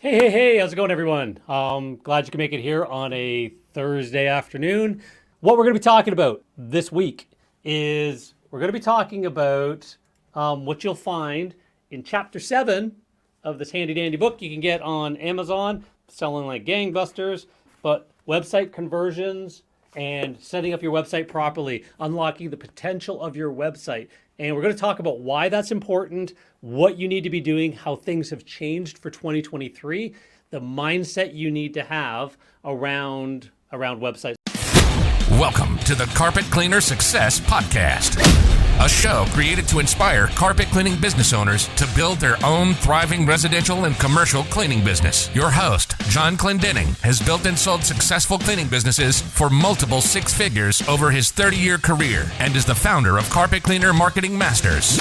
Hey, how's it going, everyone? Glad you can make it here on a Thursday afternoon. What we're going to be talking about this week is we're going to be talking about what you'll find in Chapter 7 of this handy dandy book you can get on Amazon, selling like gangbusters, but website conversions and setting up your website properly, unlocking the potential of your website. And we're going to talk about why that's important, what you need to be doing, how things have changed for 2023, the mindset you need to have around websites. Welcome to the Carpet Cleaner Success Podcast, a show created to inspire carpet cleaning business owners to build their own thriving residential and commercial cleaning business. Your host, John Clendenning, has built and sold successful cleaning businesses for multiple six figures over his 30-year career and is the founder of Carpet Cleaner Marketing Masters,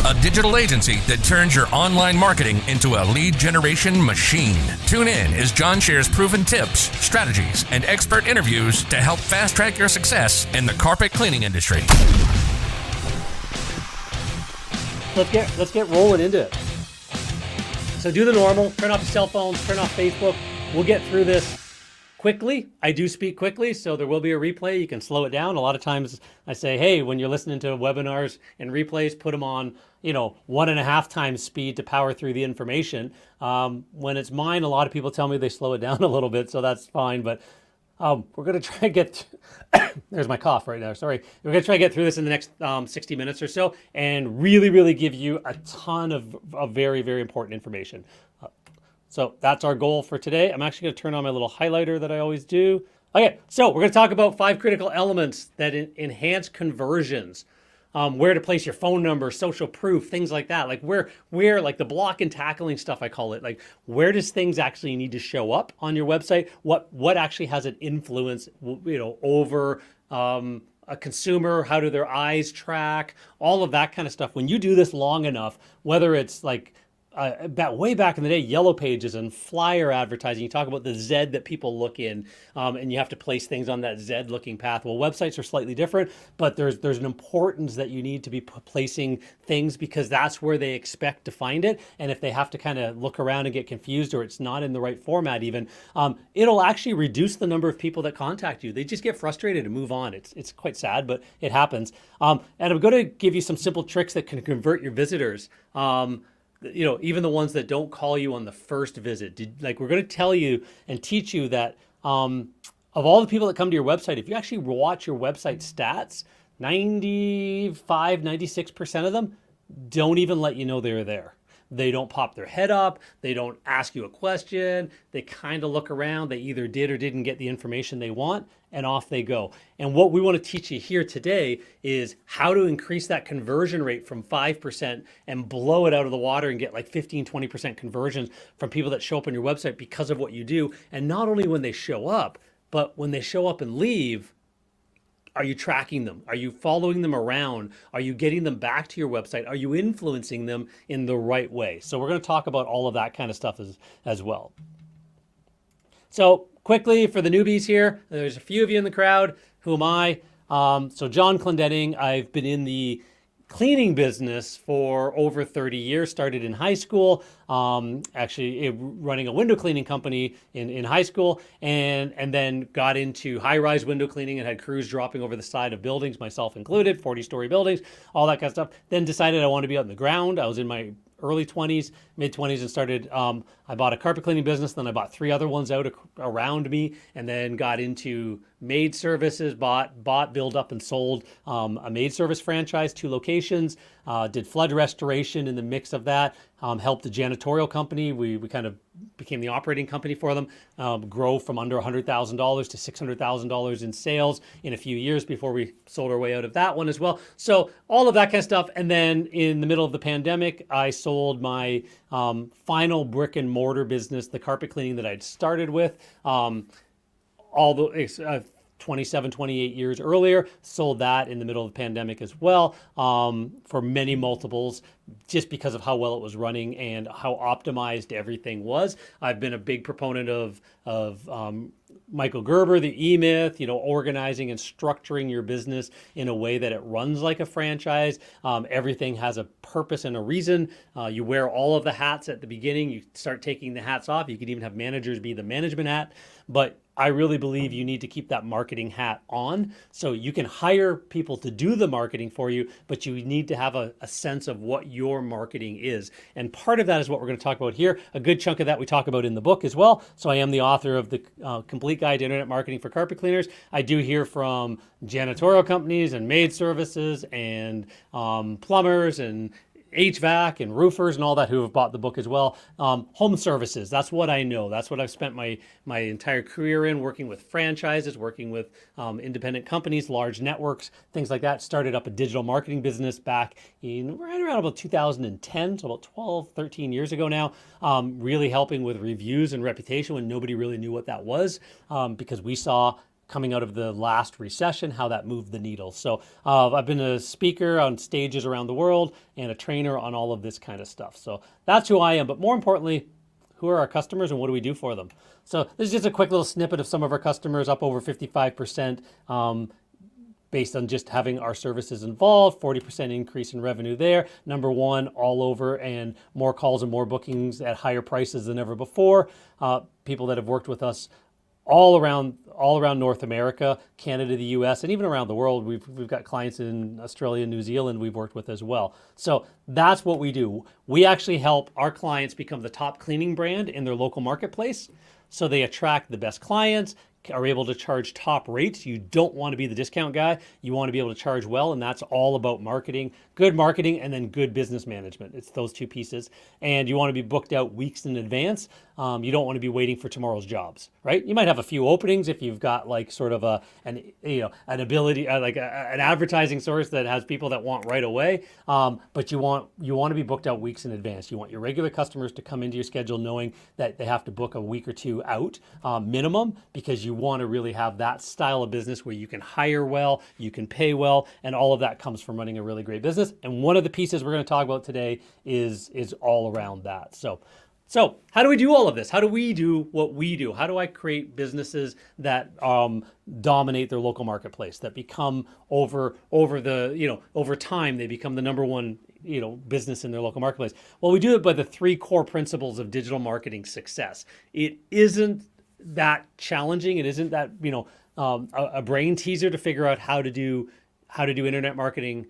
a digital agency that turns your online marketing into a lead generation machine. Tune in as John shares proven tips, strategies, and expert interviews to help fast-track your success in the carpet cleaning industry. Let's get rolling into it. So do the normal, turn off your cell phones, turn off Facebook. We'll get through this quickly. I do speak quickly, so there will be a replay. You can slow it down. A lot of times I say, hey, when you're listening to webinars and replays, put them on, 1.5 times speed to power through the information. When it's mine, a lot of people tell me they slow it down a little bit, so that's fine. But we're going to try and get, there's my cough right there, sorry. We're going to try and get through this in the next 60 minutes or so and really give you a ton of very, very important information. So that's our goal for today. I'm actually going to turn on my little highlighter that I always do. Okay, so we're going to talk about 5 critical elements that enhance conversions. Where to place your phone number, social proof, things like that. Like where like the block and tackling stuff, I call it. Like where does things actually need to show up on your website? What actually has an influence, over a consumer? How do their eyes track? All of that kind of stuff. When you do this long enough, whether it's like way back in the day, yellow pages and flyer advertising, you talk about the Z that people look in, and you have to place things on that Z looking path. Well, websites are slightly different, but there's an importance that you need to be placing things because that's where they expect to find it. And if they have to kind of look around and get confused or it's not in the right format even, it'll actually reduce the number of people that contact you. They just get frustrated and move on. It's quite sad, but it happens. And I'm going to give you some simple tricks that can convert your visitors. Even the ones that don't call you on the first visit. We're going to tell you and teach you that of all the people that come to your website, if you actually watch your website stats, 96% of them don't even let you know they're there. They don't pop their head up. They don't ask you a question. They kind of look around. They either did or didn't get the information they want, and off they go. And what we want to teach you here today is how to increase that conversion rate from 5% and blow it out of the water and get like 15, 20% conversions from people that show up on your website because of what you do. And not only when they show up, but when they show up and leave, are you tracking them? Are you following them around? Are you getting them back to your website? Are you influencing them in the right way? So we're going to talk about all of that kind of stuff as well. So quickly for the newbies here, there's a few of you in the crowd. Who am I? So John Clendenning. I've been in the cleaning business for over 30 years, started in high school, actually running a window cleaning company in high school, and then got into high-rise window cleaning and had crews dropping over the side of buildings, myself included, 40-story buildings, all that kind of stuff. Then decided I wanted to be out in the ground. I was in my early 20s, mid 20s, and started, I bought a carpet cleaning business, then I bought 3 other ones out around me, and then got into maid services, bought, built up and sold a maid service franchise, 2 locations, did flood restoration in the mix of that, helped the janitorial company. We kind of became the operating company for them, grow from under $100,000 to $600,000 in sales in a few years before we sold our way out of that one as well. So all of that kind of stuff. And then in the middle of the pandemic, I sold my final brick and mortar business, the carpet cleaning that I'd started with, 27, 28 years earlier, sold that in the middle of the pandemic as well, for many multiples, just because of how well it was running and how optimized everything was. I've been a big proponent of Michael Gerber, the E-Myth, organizing and structuring your business in a way that it runs like a franchise. Everything has a purpose and a reason. You wear all of the hats at the beginning. You start taking the hats off. You could even have managers be the management hat. But I really believe you need to keep that marketing hat on. So you can hire people to do the marketing for you, but you need to have a sense of what your marketing is. And part of that is what we're going to talk about here. A good chunk of that we talk about in the book as well. So I am the author of the Complete Guide to Internet Marketing for Carpet Cleaners. I do hear from janitorial companies and maid services and plumbers and HVAC and roofers and all that who have bought the book as well. Home services, that's what I know. That's what I've spent my entire career in, working with franchises, working with independent companies, large networks, things like that. Started up a digital marketing business back in right around about 2010, so about 12, 13 years ago now, really helping with reviews and reputation when nobody really knew what that was, because we saw coming out of the last recession, how that moved the needle. So I've been a speaker on stages around the world and a trainer on all of this kind of stuff. So that's who I am. But more importantly, who are our customers and what do we do for them? So this is just a quick little snippet of some of our customers, up over 55%, based on just having our services involved, 40% increase in revenue there. Number one all over, and more calls and more bookings at higher prices than ever before. People that have worked with us all around North America, Canada, the US, and even around the world. We've got clients in Australia, New Zealand we've worked with as well. So that's what we do. We actually help our clients become the top cleaning brand in their local marketplace. So they attract the best clients, are able to charge top rates. You don't want to be the discount guy. You want to be able to charge well, and that's all about marketing, good marketing, and then good business management. It's those two pieces. And you want to be booked out weeks in advance. You don't want to be waiting for tomorrow's jobs, right? You might have a few openings if you've got like sort of an ability, like an advertising source that has people that want right away. But you want to be booked out weeks in advance. You want your regular customers to come into your schedule knowing that they have to book a week or two out minimum, because you want to really have that style of business where you can hire well, you can pay well, and all of that comes from running a really great business. And one of the pieces we're going to talk about today is all around that. So how do we do all of this? How do we do what we do? How do I create businesses that dominate their local marketplace, that become over time, they become the number one business in their local marketplace? Well, we do it by the three core principles of digital marketing success. It isn't that challenging. It isn't that a brain teaser to figure out how to do internet marketing.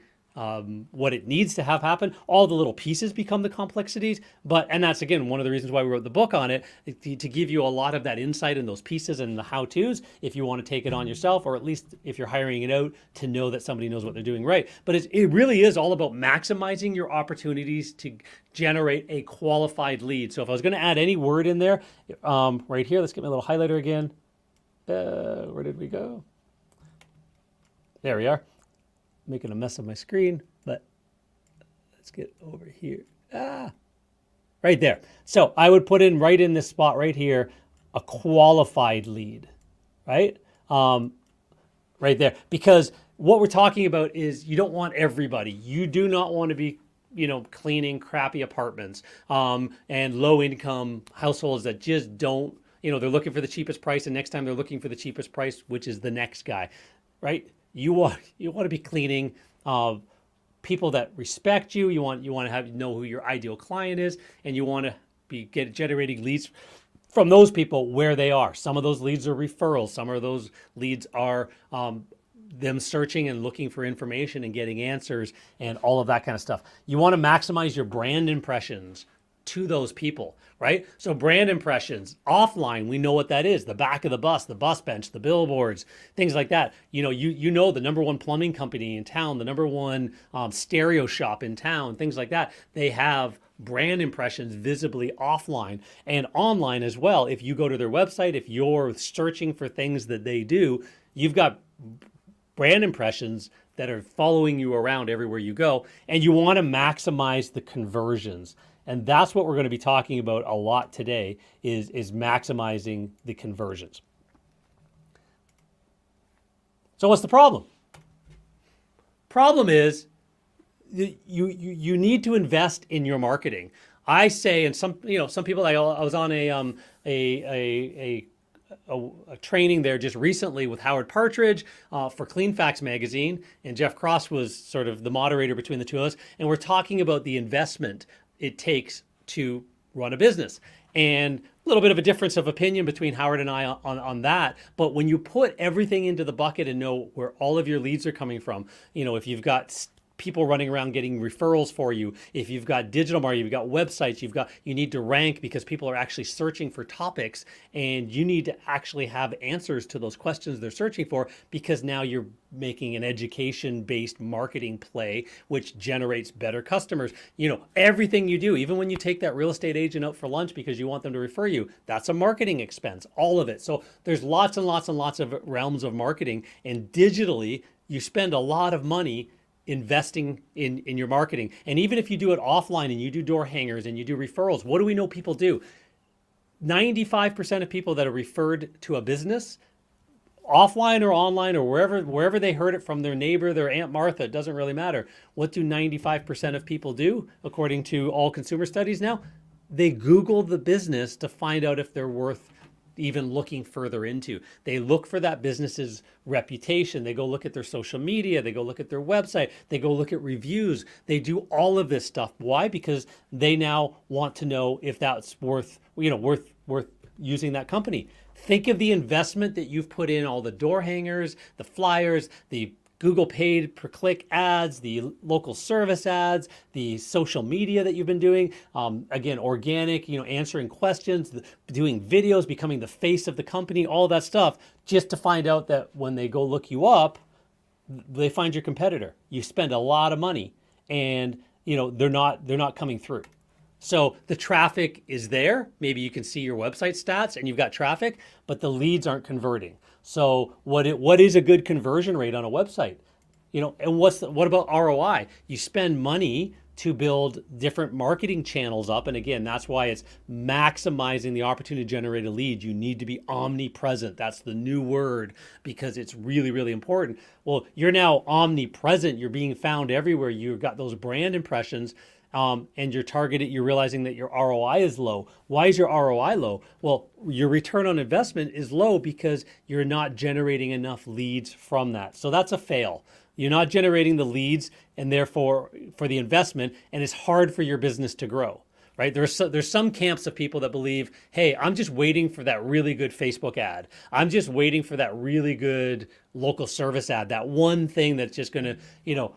What it needs to have happen. All the little pieces become the complexities, and that's again one of the reasons why we wrote the book on it, to give you a lot of that insight in those pieces and the how-tos if you want to take it on yourself, or at least if you're hiring it out, to know that somebody knows what they're doing right. But it really is all about maximizing your opportunities to generate a qualified lead. So if I was going to add any word in there, right here, let's get my little highlighter again. Where did we go? There we are. Making a mess of my screen, but let's get over here. Right there. So I would put in right in this spot right here, a qualified lead, right? Right there. Because what we're talking about is you don't want everybody. You do not want to be cleaning crappy apartments and low income households that just don't, they're looking for the cheapest price, and next time they're looking for the cheapest price, which is the next guy, right? You want to be cleaning people that respect you. You want to know who your ideal client is, and you want to be generating leads from those people where they are. Some of those leads are referrals. Some of those leads are them searching and looking for information and getting answers and all of that kind of stuff. You want to maximize your brand impressions to those people, right? So brand impressions offline, we know what that is: the back of the bus bench, the billboards, things like that. You know the number one plumbing company in town, the number one stereo shop in town, things like that. They have brand impressions visibly offline and online as well. If you go to their website, if you're searching for things that they do, you've got brand impressions that are following you around everywhere you go, and you want to maximize the conversions. And that's what we're going to be talking about a lot today, is maximizing the conversions. So what's the problem? Problem is you need to invest in your marketing. I say, and some people, I was on a a training there just recently with Howard Partridge for Clean Facts magazine, and Jeff Cross was sort of the moderator between the two of us, and we're talking about the investment it takes to run a business. And a little bit of a difference of opinion between Howard and I on that. But when you put everything into the bucket and know where all of your leads are coming from, if you've got people running around getting referrals for you, if you've got digital marketing, you've got websites, you need to rank because people are actually searching for topics, and you need to actually have answers to those questions they're searching for, because now you're making an education-based marketing play, which generates better customers. Everything you do, even when you take that real estate agent out for lunch because you want them to refer you, that's a marketing expense, all of it. So there's lots and lots and lots of realms of marketing, and digitally, you spend a lot of money investing in your marketing. And even if you do it offline and you do door hangers and you do referrals, what do we know people do? 95% of people that are referred to a business, offline or online or wherever they heard it from, their neighbor, their Aunt Martha, it doesn't really matter. What do 95% of people do, according to all consumer studies now? They Google the business to find out if they're worth even looking further into. They look for that business's reputation. They go look at their social media. They go look at their website. They go look at reviews. They do all of this stuff. Why? Because they now want to know if that's worth using that company. Think of the investment that you've put in, all the door hangers, the flyers, the Google paid per click ads, the local service ads, the social media that you've been doing, again, organic, answering questions, doing videos, becoming the face of the company, all that stuff, just to find out that when they go look you up, they find your competitor. You spend a lot of money, and they're not coming through. So the traffic is there. Maybe you can see your website stats and you've got traffic, but the leads aren't converting. So what is a good conversion rate on a website? And what about ROI? You spend money to build different marketing channels up. And again, that's why it's maximizing the opportunity to generate a lead. You need to be omnipresent. That's the new word, because it's really, really important. Well, you're now omnipresent. You're being found everywhere. You've got those brand impressions. And you're realizing that your ROI is low. Why is your ROI low? Well, your return on investment is low because you're not generating enough leads from that. So that's a fail. You're not generating the leads, and therefore for the investment, and it's hard for your business to grow, right? There's some camps of people that believe, hey, I'm just waiting for that really good Facebook ad. I'm just waiting for that really good local service ad, that one thing that's just going to,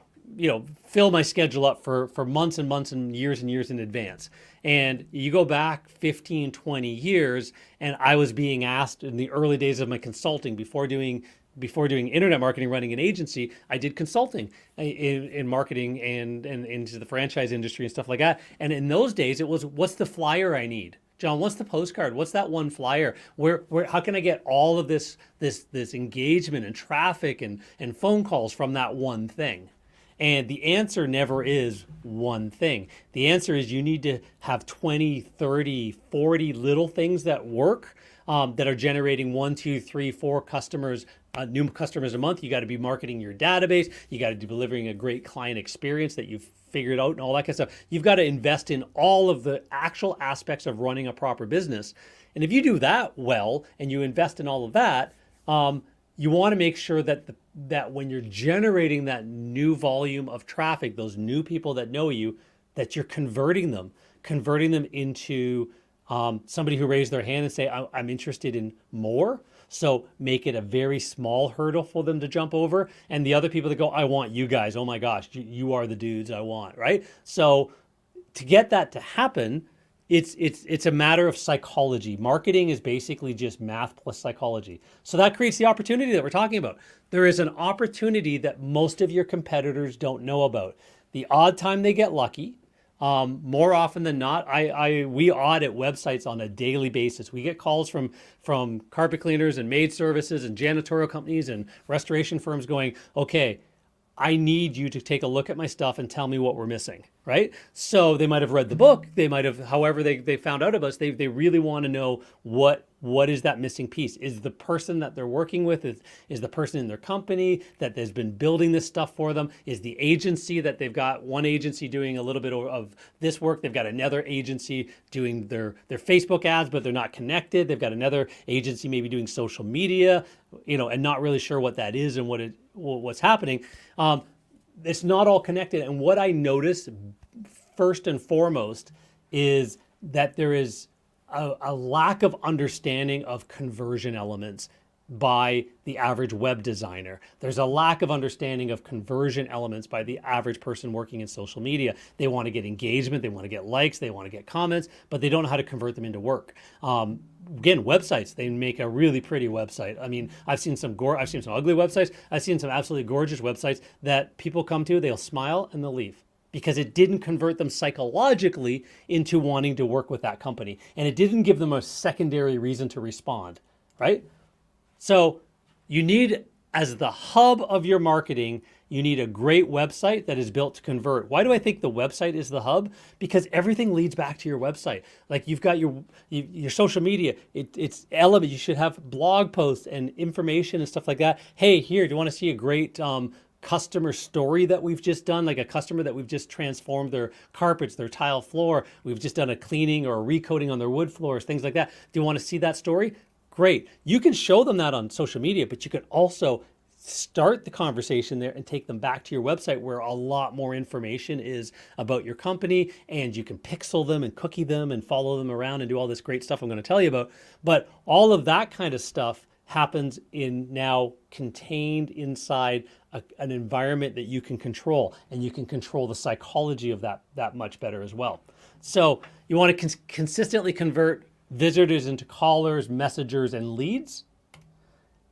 fill my schedule up for months and months and years in advance. And you go back 15, 20 years, and I was being asked in the early days of my consulting, before doing internet marketing, running an agency, I did consulting in marketing and into the franchise industry and stuff like that. And in those days, it was, what's the flyer I need? John, what's the postcard? What's that one flyer? How can I get all of this engagement and traffic and phone calls from that one thing? And the answer never is one thing. The answer is you need to have 20, 30, 40 little things that work, that are generating 1, 2, 3, 4 customers, new customers a month. You got to be marketing your database. You got to be delivering a great client experience that you've figured out and all that kind of stuff. You've got to invest in all of the actual aspects of running a proper business. And if you do that well and you invest in all of that, you want to make sure that when you're generating that new volume of traffic, those new people that know you, that you're converting them into somebody who raised their hand and say, I'm interested in more. So make it a very small hurdle for them to jump over. And the other people that go, I want you guys. Oh my gosh, you are the dudes I want, right? So to get that to happen, it's a matter of psychology. Marketing is basically just math plus psychology. So that creates the opportunity that we're talking about. There is an opportunity that most of your competitors don't know about. The odd time they get lucky, more often than not, we audit websites on a daily basis. We get calls from carpet cleaners and maid services and janitorial companies and restoration firms going, okay, I need you to take a look at my stuff and tell me what we're missing, right? So they might have read the book, they might have, however they found out about us, they really want to know what is that missing piece? Is the person that they're working with, is the person in their company that has been building this stuff for them, is the agency that they've got one agency doing a little bit of this work, they've got another agency doing their Facebook ads, but they're not connected, they've got another agency maybe doing social media, and not really sure what that is and what's happening. It's not all connected. And what I notice first and foremost is that there is a lack of understanding of conversion elements by the average web designer. There's a lack of understanding of conversion elements by the average person working in social media. They want to get engagement, they want to get likes, they want to get comments, but they don't know how to convert them into work. Again, websites, they make a really pretty website. I mean, I've seen some ugly websites. I've seen some absolutely gorgeous websites that people come to, they'll smile and they'll leave because it didn't convert them psychologically into wanting to work with that company. And it didn't give them a secondary reason to respond, right? So you need, as the hub of your marketing, you need a great website that is built to convert. Why do I think the website is the hub? Because everything leads back to your website. Like you've got your social media, it's element. You should have blog posts and information and stuff like that. Hey, here, do you want to see a great customer story that we've just done? Like a customer that we've just transformed their carpets, their tile floor. We've just done a cleaning or a recoating on their wood floors, things like that. Do you want to see that story? Great. You can show them that on social media, but you can also start the conversation there and take them back to your website where a lot more information is about your company, and you can pixel them and cookie them and follow them around and do all this great stuff I'm going to tell you about. But all of that kind of stuff happens now contained inside an environment that you can control, and you can control the psychology of that much better as well. So you want to consistently convert visitors into callers, messengers, and leads.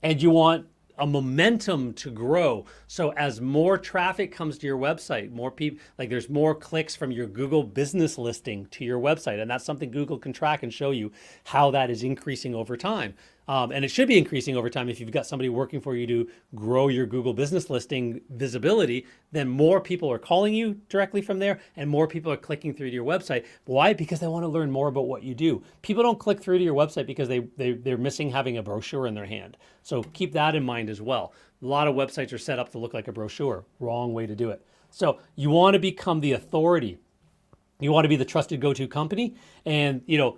And you want a momentum to grow. So as more traffic comes to your website, more people, like there's more clicks from your Google business listing to your website. And that's something Google can track and show you how that is increasing over time. And it should be increasing over time if you've got somebody working for you to grow your Google business listing visibility, then more people are calling you directly from there and more people are clicking through to your website. Why? Because they want to learn more about what you do. People don't click through to your website because they're missing having a brochure in their hand. So keep that in mind as well. A lot of websites are set up to look like a brochure. Wrong way to do it. So you want to become the authority. You want to be the trusted go-to company, and you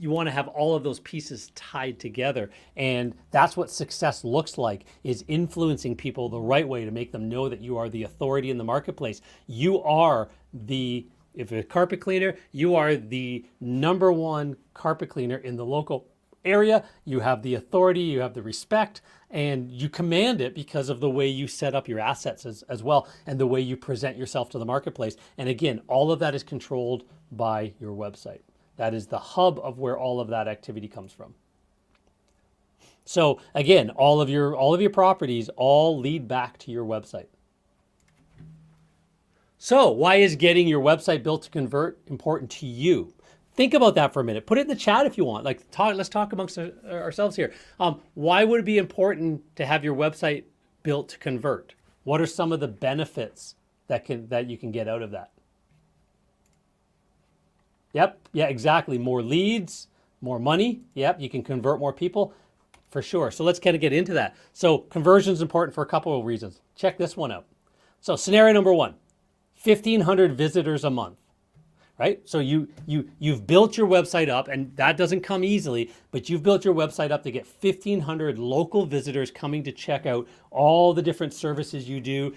want to have all of those pieces tied together. And that's what success looks like, is influencing people the right way to make them know that you are the authority in the marketplace. You are if you're a carpet cleaner, you are the number one carpet cleaner in the local area. You have the authority, you have the respect, and you command it because of the way you set up your assets as well, and the way you present yourself to the marketplace. And again, all of that is controlled by your website. That is the hub of where all of that activity comes from. So again, all of your properties all lead back to your website. So why is getting your website built to convert important to you? Think about that for a minute. Put it in the chat if you want. Let's talk amongst ourselves here. Why would it be important to have your website built to convert? What are some of the benefits that you can get out of that? Yep, yeah, exactly. More leads, more money. Yep, you can convert more people for sure. So let's kind of get into that. So conversion is important for a couple of reasons. Check this one out. So scenario number one, 1,500 visitors a month. Right? So you've built your website up, and that doesn't come easily, but you've built your website up to get 1,500 local visitors coming to check out all the different services you do,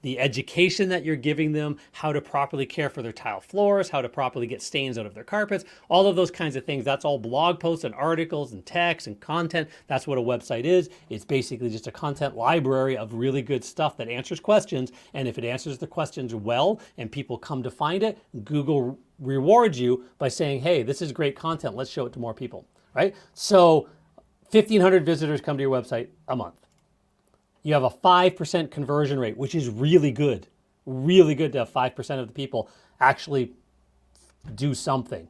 the education that you're giving them, how to properly care for their tile floors, how to properly get stains out of their carpets, all of those kinds of things. That's all blog posts and articles and text and content. That's what a website is. It's basically just a content library of really good stuff that answers questions. And if it answers the questions well and people come to find it, Google rewards you by saying, hey, this is great content. Let's show it to more people, right? So 1,500 visitors come to your website a month. You have a 5% conversion rate, which is really good. Really good to have 5% of the people actually do something.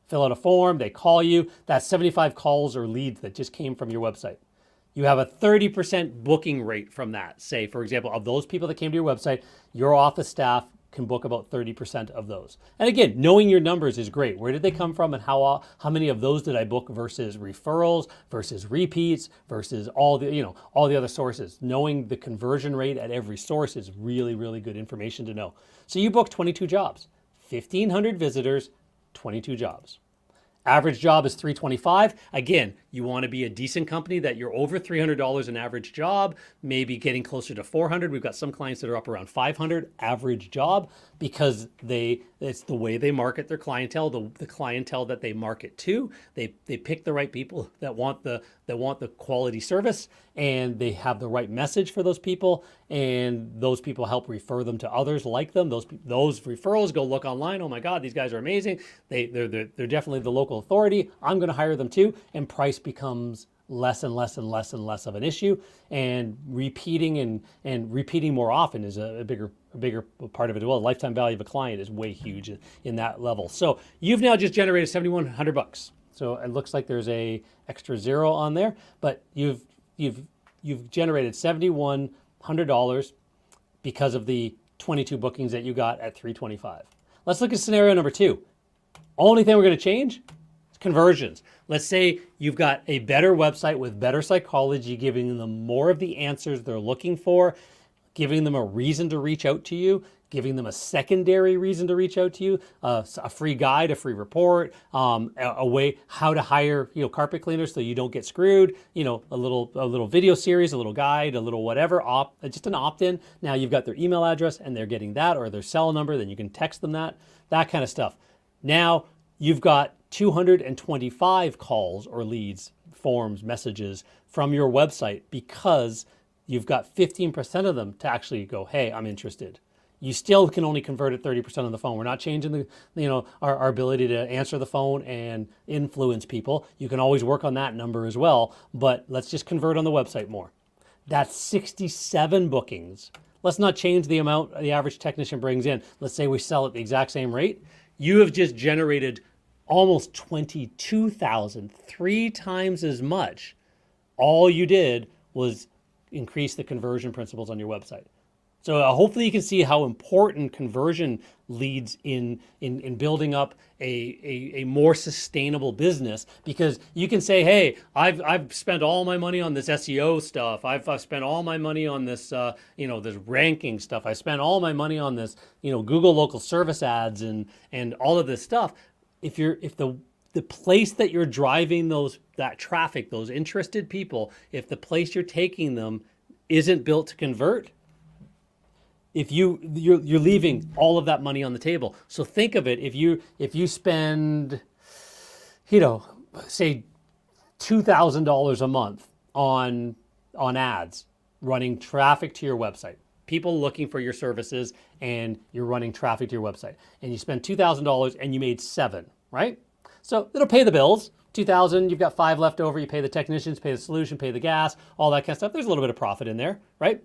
Fill out a form, they call you. That's 75 calls or leads that just came from your website. You have a 30% booking rate from that. Say, for example, of those people that came to your website, your office staff can book about 30% of those. And again, knowing your numbers is great. Where did they come from and how many of those did I book versus referrals versus repeats versus all the other sources. Knowing the conversion rate at every source is really, really good information to know. So you booked 22 jobs, 1,500 visitors, 22 jobs. Average job is $325. Again, you want to be a decent company that you're over $300 an average job, maybe getting closer to $400. We've got some clients that are up around $500 average job because it's the way they market their clientele, the clientele that they market to. They pick the right people that want the quality service, and they have the right message for those people, and those people help refer them to others like them. Those referrals go look online. Oh my God, these guys are amazing. They're definitely the local authority. I'm going to hire them too, and price becomes less and less and less and less of an issue, and repeating more often is a bigger part of it as well. Lifetime value of a client is way huge in that level. So you've now just generated $7,100. So it looks like there's a extra zero on there, but you've generated $7,100 because of the 22 bookings that you got at $325. Let's look at scenario number 2. Only thing we're going to change is conversions. Let's say you've got a better website with better psychology, giving them more of the answers they're looking for, giving them a reason to reach out to you, giving them a secondary reason to reach out to you, a free guide, a free report, a way how to hire carpet cleaners so you don't get screwed, a little video series, a little guide, a little whatever, just an opt-in. Now you've got their email address and they're getting that, or their cell number, then you can text them that kind of stuff. Now you've got 225 calls or leads, forms, messages from your website because you've got 15% of them to actually go, hey, I'm interested. You still can only convert at 30% on the phone. We're not changing our ability to answer the phone and influence people. You can always work on that number as well, but let's just convert on the website more. That's 67 bookings. Let's not change the amount the average technician brings in. Let's say we sell at the exact same rate. You have just generated almost 22,000, 3 times as much. All you did was increase the conversion principles on your website. So hopefully you can see how important conversion leads in building up a more sustainable business, because you can say, hey, I've spent all my money on this SEO stuff. I've spent all my money on this this ranking stuff. I spent all my money on this Google local service ads and all of this stuff. If the place that you're driving that traffic, those interested people, if the place you're taking them isn't built to convert, you're leaving all of that money on the table. So think of it, if you spend, say $2,000 a month on ads, running traffic to your website, people looking for your services, and you're running traffic to your website, and you spend $2,000 and you made 7, right? So it'll pay the bills. 2,000, you've got 5 left over. You pay the technicians, pay the solution, pay the gas, all that kind of stuff. There's a little bit of profit in there, right?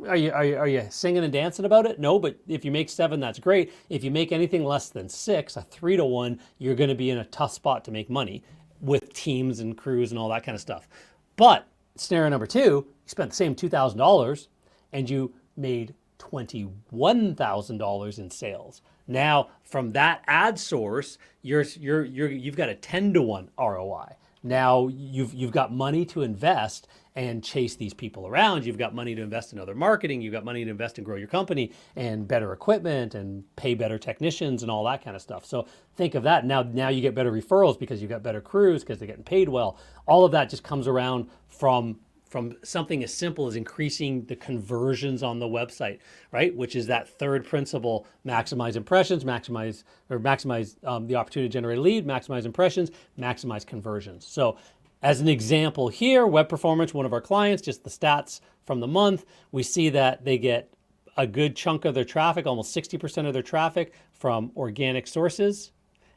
Are you singing and dancing about it? No, but if you make 7, that's great. If you make anything less than 6, a 3-to-1, you're going to be in a tough spot to make money with teams and crews and all that kind of stuff. But scenario number 2, you spent the same $2,000 and you made $21,000 in sales. Now, from that ad source, you've got a 10-to-1 ROI. Now you've got money to invest and chase these people around. You've got money to invest in other marketing. You've got money to invest and grow your company and better equipment and pay better technicians and all that kind of stuff. So think of that. Now you get better referrals because you've got better crews because they're getting paid well. All of that just comes around from something as simple as increasing the conversions on the website, right? Which is that third principle: maximize impressions, maximize the opportunity to generate a lead, maximize impressions, maximize conversions. So as an example here, Web Performance, one of our clients, just the stats from the month, we see that they get a good chunk of their traffic, almost 60% of their traffic, from organic sources.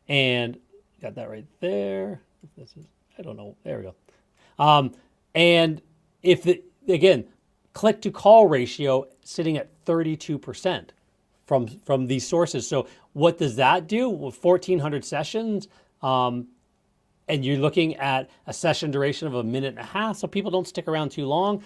And got that right there. I don't know. There we go. And again, click to call ratio sitting at 32% from these sources. So what does that do? With 1,400 sessions, and you're looking at a session duration of a minute and a half, so people don't stick around too long.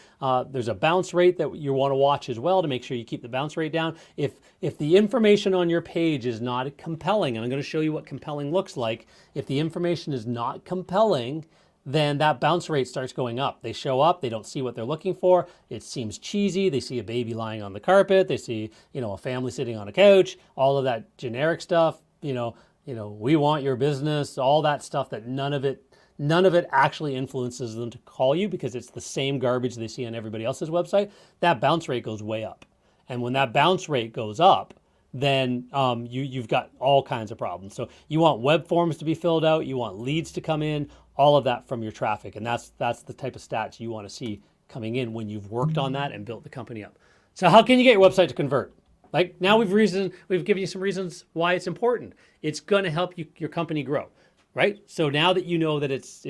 There's a bounce rate that you want to watch as well to make sure you keep the bounce rate down. If the information on your page is not compelling, and I'm going to show you what compelling looks like, if the information is not compelling, then that bounce rate starts going up. They show up, they don't see what they're looking for. It seems cheesy. They see a baby lying on the carpet. They see, a family sitting on a couch, all of that generic stuff, we want your business, all that stuff that none of it actually influences them to call you because it's the same garbage they see on everybody else's website. That bounce rate goes way up. And when that bounce rate goes up, then you've got all kinds of problems. So you want web forms to be filled out, you want leads to come in, all of that from your traffic. And that's the type of stats you want to see coming in when you've worked on that and built the company up. So how can you get your website to convert? Like now we've given you some reasons why it's important. It's going to help your company grow, right? So now that you know that it's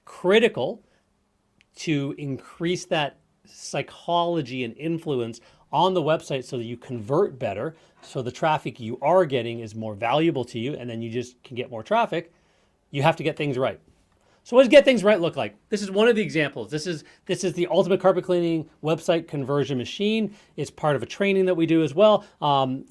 critical to increase that psychology and influence on the website so that you convert better, so the traffic you are getting is more valuable to you, and then you just can get more traffic, you have to get things right. So what does get things right look like? This is one of the examples. This is the ultimate carpet cleaning website conversion machine. It's part of a training that we do as well.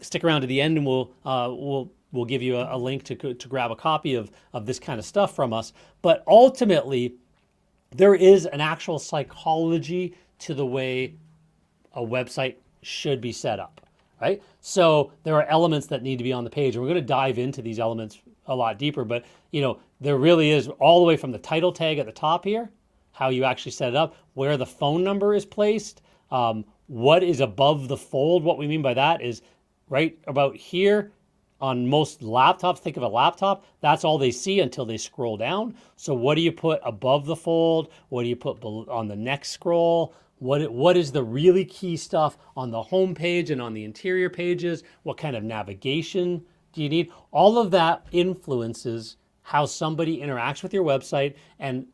Stick around to the end and we'll give you a link to grab a copy of this kind of stuff from us. But ultimately, there is an actual psychology to the way a website should be set up, right? So there are elements that need to be on the page, and we're going to dive into these elements a lot deeper, but there really is all the way from the title tag at the top here, how you actually set it up, where the phone number is placed, what is above the fold. What we mean by that is right about here on most laptops. Think of a laptop, that's all they see until they scroll down. So what do you put above the fold? What do you put on the next scroll? What is the really key stuff on the home page and on the interior pages? What kind of navigation do you need? All of that influences how somebody interacts with your website, and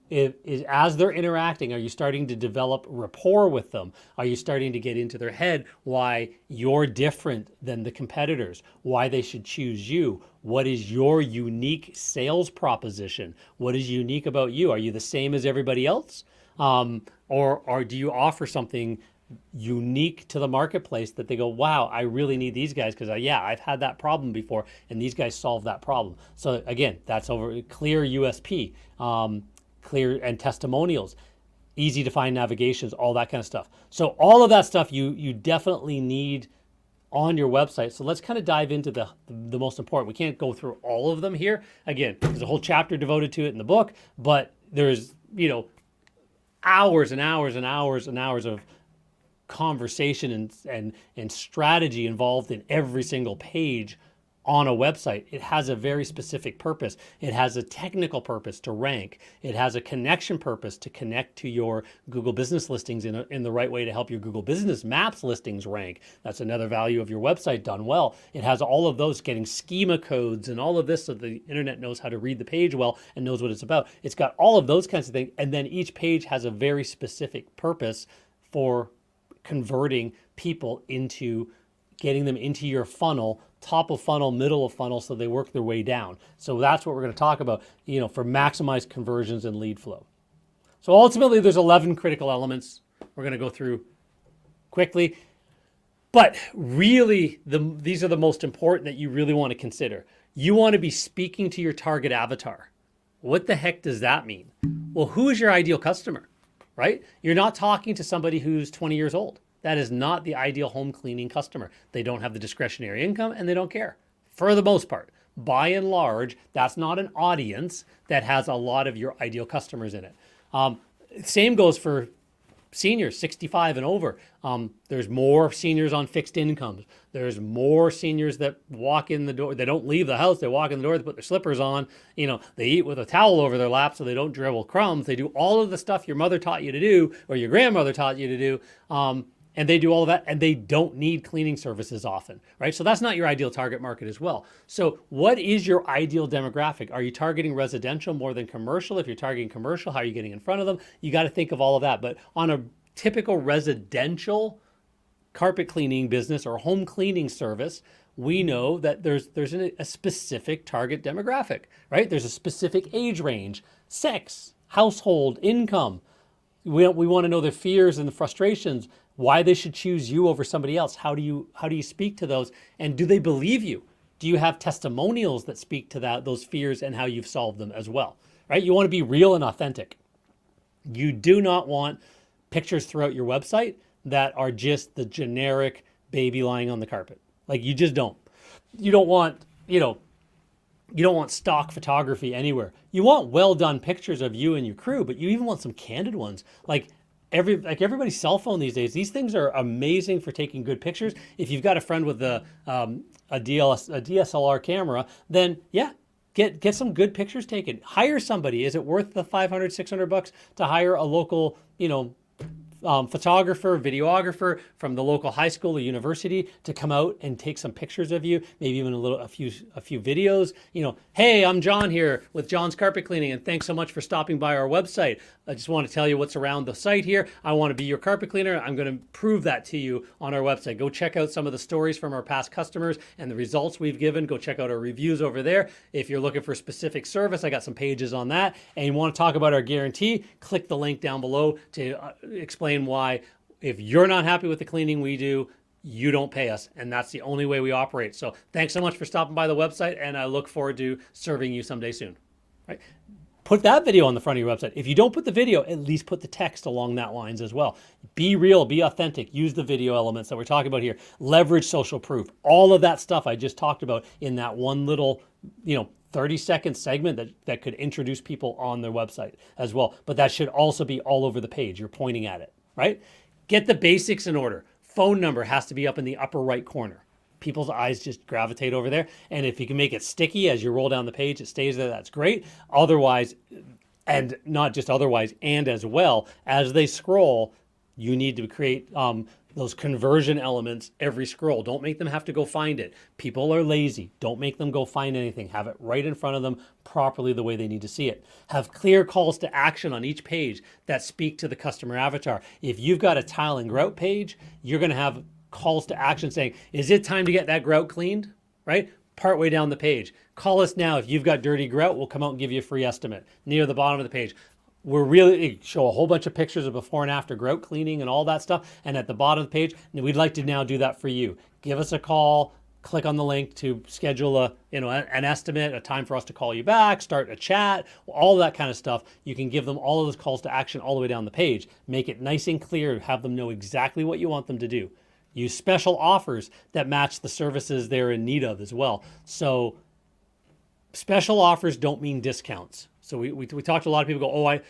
as they're interacting, are you starting to develop rapport with them? Are you starting to get into their head why you're different than the competitors, why they should choose you? What is your unique sales proposition? What is unique about you? Are you the same as everybody else? Or do you offer something unique to the marketplace that they go, wow, I really need these guys because I've had that problem before and these guys solve that problem. So again, that's over clear USP, clear and testimonials, easy to find navigations, all that kind of stuff. So all of that stuff you definitely need on your website. So let's kind of dive into the most important. We can't go through all of them here. Again, there's a whole chapter devoted to it in the book, but there's, hours and hours and hours and hours of conversation and strategy involved in every single page on a website. It has a very specific purpose. It has a technical purpose to rank. It has a connection purpose to connect to your Google business listings in the right way to help your Google Business Maps listings rank. That's another value of your website done well. It has all of those, getting schema codes and all of this so the internet knows how to read the page well and knows what it's about. It's got all of those kinds of things. And then each page has a very specific purpose for converting people into getting them into your funnel, top of funnel, middle of funnel, so they work their way down. So that's what we're going to talk about, for maximized conversions and lead flow. So ultimately, there's 11 critical elements we're going to go through quickly. But really, these are the most important that you really want to consider. You want to be speaking to your target avatar. What the heck does that mean? Well, who is your ideal customer, right? You're not talking to somebody who's 20 years old. That is not the ideal home cleaning customer. They don't have the discretionary income and they don't care, for the most part. By and large, that's not an audience that has a lot of your ideal customers in it. Same goes for seniors, 65 and over. There's more seniors on fixed incomes. There's more seniors that walk in the door. They don't leave the house. They walk in the door, they put their slippers on. They eat with a towel over their lap so they don't dribble crumbs. They do all of the stuff your mother taught you to do or your grandmother taught you to do. And they do all of that, and they don't need cleaning services often, right? So that's not your ideal target market as well. So what is your ideal demographic? Are you targeting residential more than commercial? If you're targeting commercial, how are you getting in front of them? You got to think of all of that. But on a typical residential carpet cleaning business or home cleaning service, we know that there's a specific target demographic, right? There's a specific age range, sex, household, income. We want to know their fears and the frustrations, why they should choose you over somebody else. How do you speak to those, and do they believe you? Do you have testimonials that speak to those fears and how you've solved them as well, right? You want to be real and authentic. You do not want pictures throughout your website that are just the generic baby lying on the carpet. Like, you just don't. You don't want, you don't want stock photography anywhere. You want well done pictures of you and your crew, but you even want some candid ones. Like everybody's cell phone these days, these things are amazing for taking good pictures. If you've got a friend with a DSLR camera, then yeah, get some good pictures taken. Hire somebody. Is it worth the $500, $600 to hire a local, photographer, videographer from the local high school or university to come out and take some pictures of you, maybe even a few videos? Hey, I'm John here with John's Carpet Cleaning, and thanks so much for stopping by our website. I just want to tell you what's around the site here. I want to be your carpet cleaner. I'm going to prove that to you on our website. Go check out some of the stories from our past customers and the results we've given. Go check out our reviews over there. If you're looking for specific service, I got some pages on that. And you want to talk about our guarantee, click the link down below to explain why, if you're not happy with the cleaning we do, you don't pay us, and that's the only way we operate. So thanks so much for stopping by the website, and I look forward to serving you someday soon. Right? Put that video on the front of your website. If you don't put the video, at least put the text along that lines as well. Be real, be authentic, use the video elements that we're talking about here. Leverage social proof. All of that stuff I just talked about in that one little, 30-second segment that could introduce people on their website as well. But that should also be all over the page. You're pointing at it, right? Get the basics in order. Phone number has to be up in the upper right corner. People's eyes just gravitate over there. And if you can make it sticky as you roll down the page, it stays there, that's great. Otherwise, and not just otherwise, and as well, as they scroll, you need to create those conversion elements every scroll. Don't make them have to go find it. People are lazy. Don't make them go find anything. Have it right in front of them properly the way they need to see it. Have clear calls to action on each page that speak to the customer avatar. If you've got a tile and grout page, you're going to have calls to action saying, is it time to get that grout cleaned? Right? Partway down the page. Call us now. If you've got dirty grout, we'll come out and give you a free estimate. Near the bottom of the page. We're really show a whole bunch of pictures of before and after grout cleaning and all that stuff. And at the bottom of the page, we'd like to now do that for you. Give us a call, click on the link to schedule an estimate, a time for us to call you back, start a chat, all that kind of stuff. You can give them all of those calls to action all the way down the page. Make it nice and clear, have them know exactly what you want them to do. Use special offers that match the services they're in need of as well. So special offers don't mean discounts. So we talked to a lot of people go, I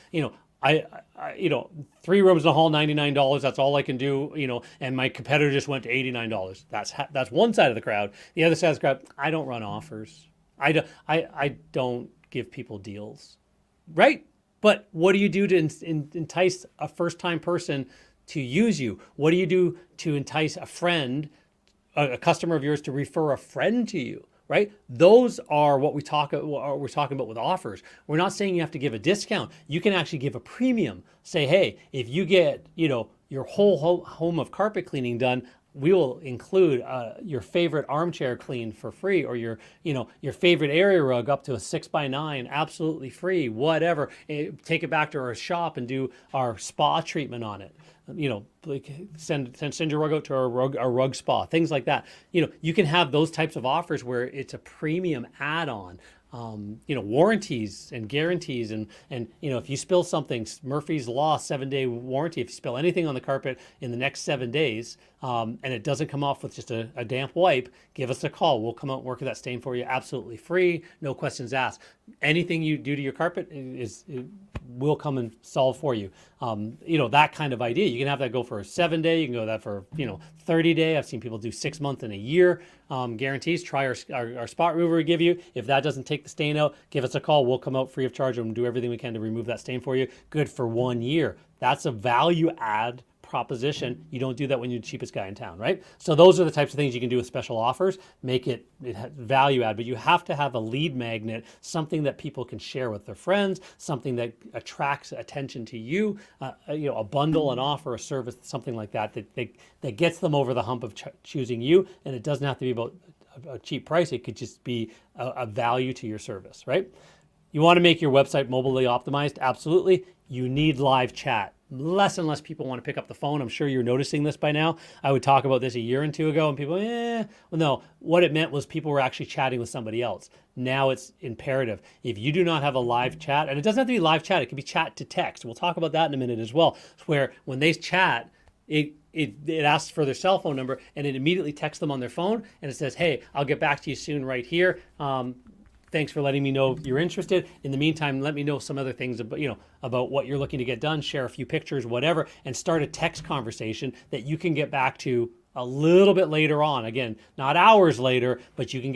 3 rooms in a hall, $99. That's all I can do, and my competitor just went to $89. That's one side of the crowd. The other side of the crowd, I don't run offers. I don't give people deals, right? But what do you do to entice a first-time person to use you? What do you do to entice a friend, a customer of yours, to refer a friend to you? Right? Those are what we're talking about with offers. We're not saying you have to give a discount. You can actually give a premium. Say, hey, if you get, your whole home of carpet cleaning done, we will include your favorite armchair cleaned for free, or your favorite area rug up to a 6x9, absolutely free, whatever. Take it back to our shop and do our spa treatment on it. Like send your rug out to our rug spa, things like that. You can have those types of offers where it's a premium add-on. Warranties and guarantees, and if you spill something, Murphy's Law 7-day warranty. If you spill anything on the carpet in the next 7 days, and it doesn't come off with just a damp wipe, give us a call. We'll come out and work with that stain for you, absolutely free, no questions asked. Anything you do to your carpet we'll come and solve for you. That kind of idea. You can have that go for a 7-day. You can go that for 30-day. I've seen people do 6 months and a year guarantees. Try our spot remover we give you. If that doesn't take the stain out, give us a call. We'll come out free of charge and do everything we can to remove that stain for you. Good for 1 year. That's a value add proposition. You don't do that when you're the cheapest guy in town, right? So those are the types of things you can do with special offers. Make it value add, but you have to have a lead magnet, something that people can share with their friends, something that attracts attention to you, a bundle, an offer, a service, something like that gets them over the hump of choosing you. And it doesn't have to be about a cheap price. It could just be a value to your service, right? You want to make your website mobilely optimized? Absolutely. You need live chat. Less and less people want to pick up the phone. I'm sure you're noticing this by now. I would talk about this a year and two ago, and people, well, no. What it meant was people were actually chatting with somebody else. Now it's imperative. If you do not have a live chat, and it doesn't have to be live chat, it can be chat to text. We'll talk about that in a minute as well, where when they chat, it asks for their cell phone number, and it immediately texts them on their phone, and it says, hey, I'll get back to you soon right here. Thanks for letting me know you're interested. In the meantime, let me know some other things about what you're looking to get done, share a few pictures, whatever, and start a text conversation that you can get back to a little bit later on. Again, not hours later, but you've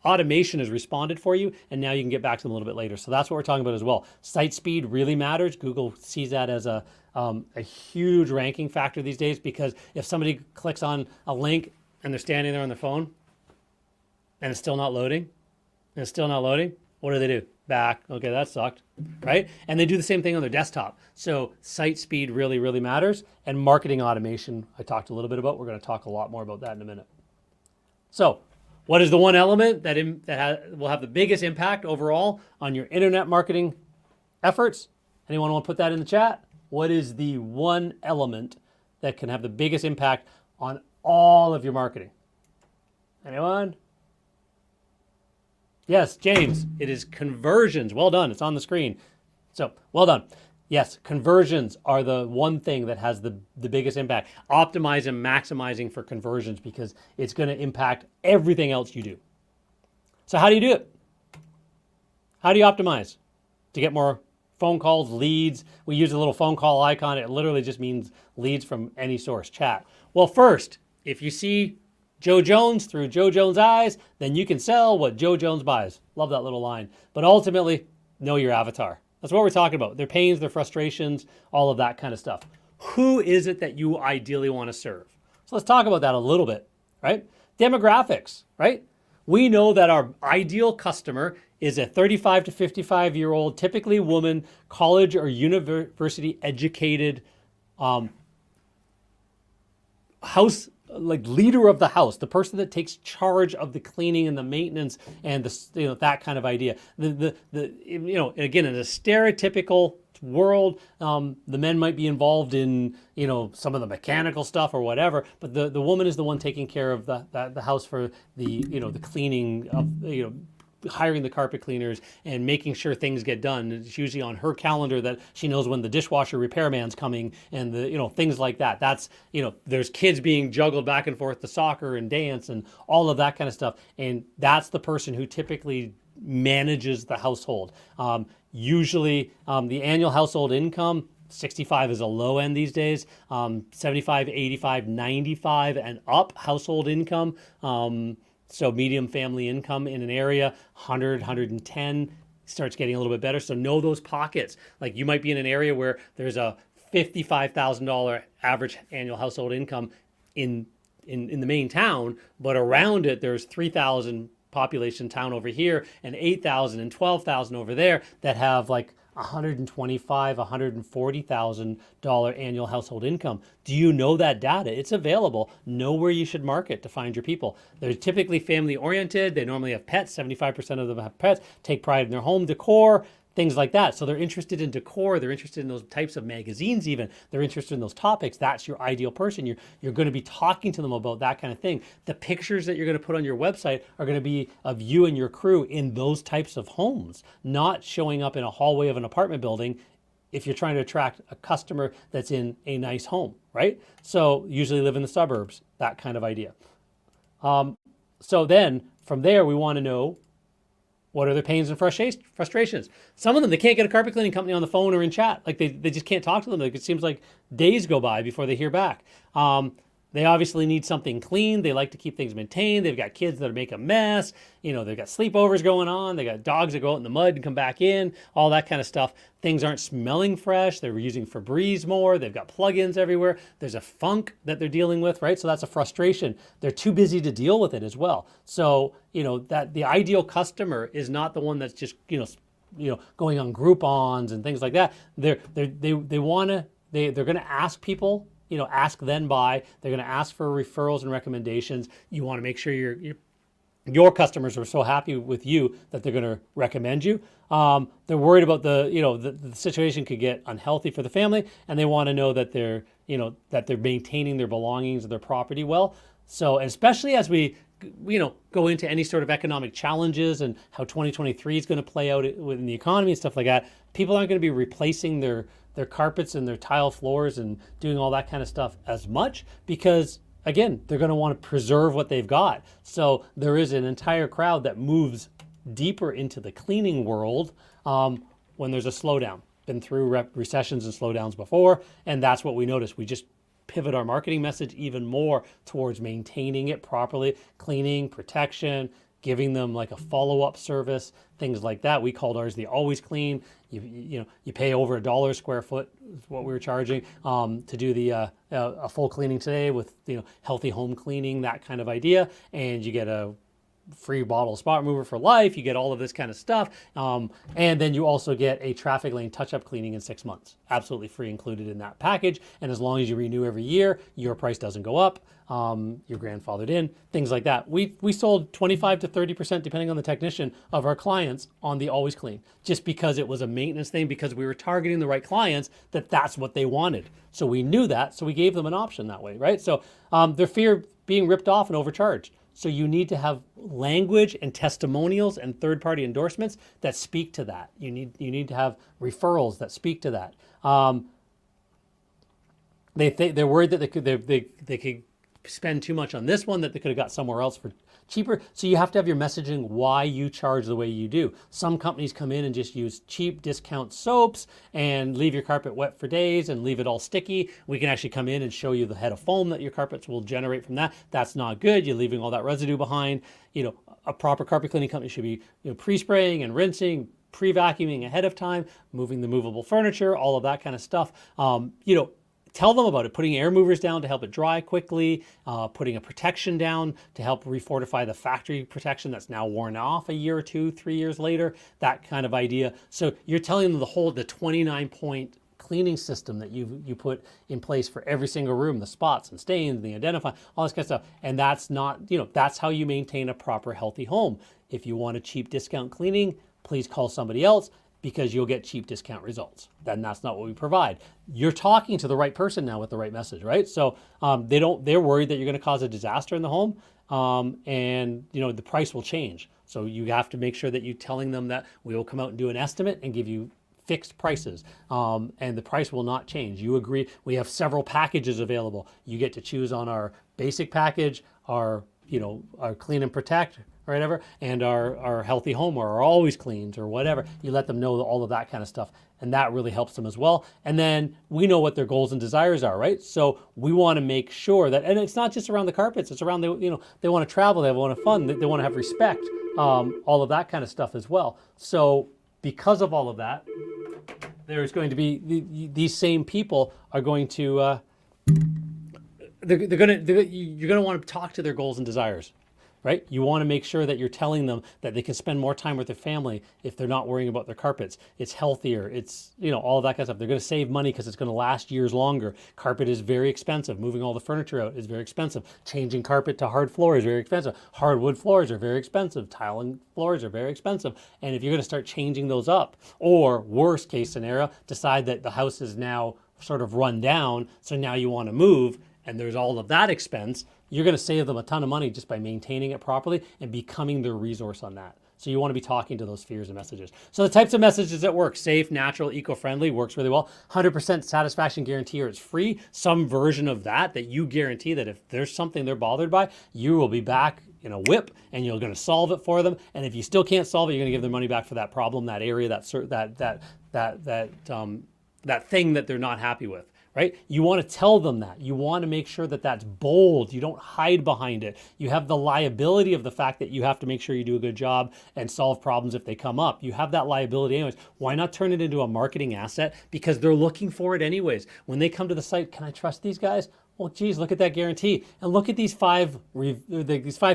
automation has responded for you, and now you can get back to them a little bit later. So that's what we're talking about as well. Site speed really matters. Google sees that as a huge ranking factor these days, because if somebody clicks on a link and they're standing there on their phone, and it's still not loading, what do? Back. Okay, that sucked, right? And they do the same thing on their desktop. So site speed really, really matters. And marketing automation, I talked a little bit about. We're going to talk a lot more about that in a minute. So what is the one element that will have the biggest impact overall on your internet marketing efforts? Anyone want to put that in the chat? What is the one element that can have the biggest impact on all of your marketing? Anyone? Yes, James, it is conversions. Well done. It's on the screen. So, well done. Yes, conversions are the one thing that has the biggest impact. Optimize and maximizing for conversions, because it's going to impact everything else you do. So how do you do it? How do you optimize? To get more phone calls, leads. We use a little phone call icon. It literally just means leads from any source, chat. Well, first, if you see Joe Jones through Joe Jones' eyes, then you can sell what Joe Jones buys. Love that little line. But ultimately, know your avatar. That's what we're talking about. Their pains, their frustrations, all of that kind of stuff. Who is it that you ideally want to serve? So let's talk about that a little bit, right? Demographics, right? We know that our ideal customer is a 35 to 55-year-old, typically woman, college or university educated house, like leader of the house, the person that takes charge of the cleaning and the maintenance and that kind of idea. Again, in a stereotypical world, the men might be involved in some of the mechanical stuff or whatever, but the woman is the one taking care of the house for the cleaning of hiring the carpet cleaners and making sure things get done. It's usually on her calendar that she knows when the dishwasher repairman's coming and things like that. That's, there's kids being juggled back and forth to soccer and dance and all of that kind of stuff. And that's the person who typically manages the household. Usually the annual household income, 65 is a low end these days. 75, 85, 95 and up household income. So medium family income in an area, 100, 110 starts getting a little bit better. So know those pockets. Like you might be in an area where there's a $55,000 average annual household income in the main town, but around it there's 3,000 population town over here and 8,000 and 12,000 over there that have like $125,000, $140,000 annual household income. Do you know that data? It's available. Know where you should market to find your people. They're typically family oriented. They normally have pets. 75% of them have pets. Take pride in their home decor, things like that. So they're interested in decor. They're interested in those types of magazines even. They're interested in those topics. That's your ideal person. You're going to be talking to them about that kind of thing. The pictures that you're going to put on your website are going to be of you and your crew in those types of homes, not showing up in a hallway of an apartment building if you're trying to attract a customer that's in a nice home, right? So usually live in the suburbs, that kind of idea. So then from there, we want to know, what are their pains and frustrations? Some of them, they can't get a carpet cleaning company on the phone or in chat. Like they just can't talk to them. Like it seems like days go by before they hear back. They obviously need something clean. They like to keep things maintained. They've got kids that make a mess. They've got sleepovers going on. They got dogs that go out in the mud and come back in, all that kind of stuff. Things aren't smelling fresh. They're using Febreze more. They've got plugins everywhere. There's a funk that they're dealing with, right? So that's a frustration. They're too busy to deal with it as well. So, that the ideal customer is not the one that's just, going on Groupons and things like that. They're going to ask people ask then buy. They're going to ask for referrals and recommendations. You want to make sure your customers are so happy with you that they're going to recommend you. They're worried about the situation could get unhealthy for the family, and they want to know that they're maintaining their belongings and their property well. So, especially as we go into any sort of economic challenges and how 2023 is going to play out in the economy and stuff like that, people aren't going to be replacing their carpets and their tile floors and doing all that kind of stuff as much, because again, they're going to want to preserve what they've got. So there is an entire crowd that moves deeper into the cleaning world when there's a slowdown. Been through recessions and slowdowns before, and that's what we notice. We just pivot our marketing message even more towards maintaining it properly, cleaning, protection, giving them like a follow-up service, things like that. We called ours the Always Clean. You pay over $1 a square foot is what we were charging to do the a full cleaning today with healthy home cleaning, that kind of idea, and you get a free bottle of spot remover for life. You get all of this kind of stuff, and then you also get a traffic lane touch-up cleaning in 6 months, absolutely free, included in that package. And as long as you renew every year, your price doesn't go up. You're grandfathered in, things like that. We sold 25 to 30%, depending on the technician, of our clients on the Always Clean, just because it was a maintenance thing, because we were targeting the right clients, that's what they wanted. So we knew that, so we gave them an option that way, right? So their fear of being ripped off and overcharged. So you need to have language and testimonials and third-party endorsements that speak to that. You need to have referrals that speak to that. They're worried that they could spend too much on this one that they could have got somewhere else for cheaper. So you have to have your messaging why you charge the way you do. Some companies come in and just use cheap discount soaps and leave your carpet wet for days and leave it all sticky. We can actually come in and show you the head of foam that your carpets will generate from that. That's not good. You're leaving all that residue behind. A proper carpet cleaning company should be pre-spraying and rinsing, pre-vacuuming ahead of time, moving the movable furniture, all of that kind of stuff. Tell them about it, putting air movers down to help it dry quickly, putting a protection down to help refortify the factory protection that's now worn off a year or 2, 3 years later, that kind of idea. So you're telling them the 29-point cleaning system that you put in place for every single room, the spots and stains, the identify, all this kind of stuff. And that's not, that's how you maintain a proper, healthy home. If you want a cheap discount cleaning, please call somebody else, because you'll get cheap discount results. Then that's not what we provide. You're talking to the right person now with the right message, right? So they're worried that you're going to cause a disaster in the home, and the price will change. So you have to make sure that you're telling them that we will come out and do an estimate and give you fixed prices, and the price will not change. You agree. We have several packages available. You get to choose on our basic package, our clean and protect, or whatever, and our healthy home, or our always cleans, or whatever. You let them know all of that kind of stuff, and that really helps them as well. And then we know what their goals and desires are, right? So we want to make sure that, and it's not just around the carpets, it's around they want to travel, they want to have fun, they want to have respect, all of that kind of stuff as well. So because of all of that, there's going to be these same people are going to you're going to want to talk to their goals and desires. Right? You want to make sure that you're telling them that they can spend more time with their family if they're not worrying about their carpets. It's healthier. It's, all of that kind of stuff. They're going to save money because it's going to last years longer. Carpet is very expensive. Moving all the furniture out is very expensive. Changing carpet to hard floor is very expensive. Hardwood floors are very expensive. Tiling floors are very expensive. And if you're going to start changing those up, or worst case scenario, decide that the house is now sort of run down, so now you want to move, and there's all of that expense, you're going to save them a ton of money just by maintaining it properly and becoming their resource on that. So you want to be talking to those fears and messages. So the types of messages that work: safe, natural, eco-friendly, works really well. 100% satisfaction guarantee, or it's free. Some version of that you guarantee that if there's something they're bothered by, you will be back in a whip and you're going to solve it for them. And if you still can't solve it, you're going to give their money back for that problem, that area, that thing that they're not happy with. Right? You want to tell them that. You want to make sure that that's bold. You don't hide behind it. You have the liability of the fact that you have to make sure you do a good job and solve problems if they come up. You have that liability anyways. Why not turn it into a marketing asset? Because they're looking for it anyways. When they come to the site, can I trust these guys? Well, geez, look at that guarantee, and look at these five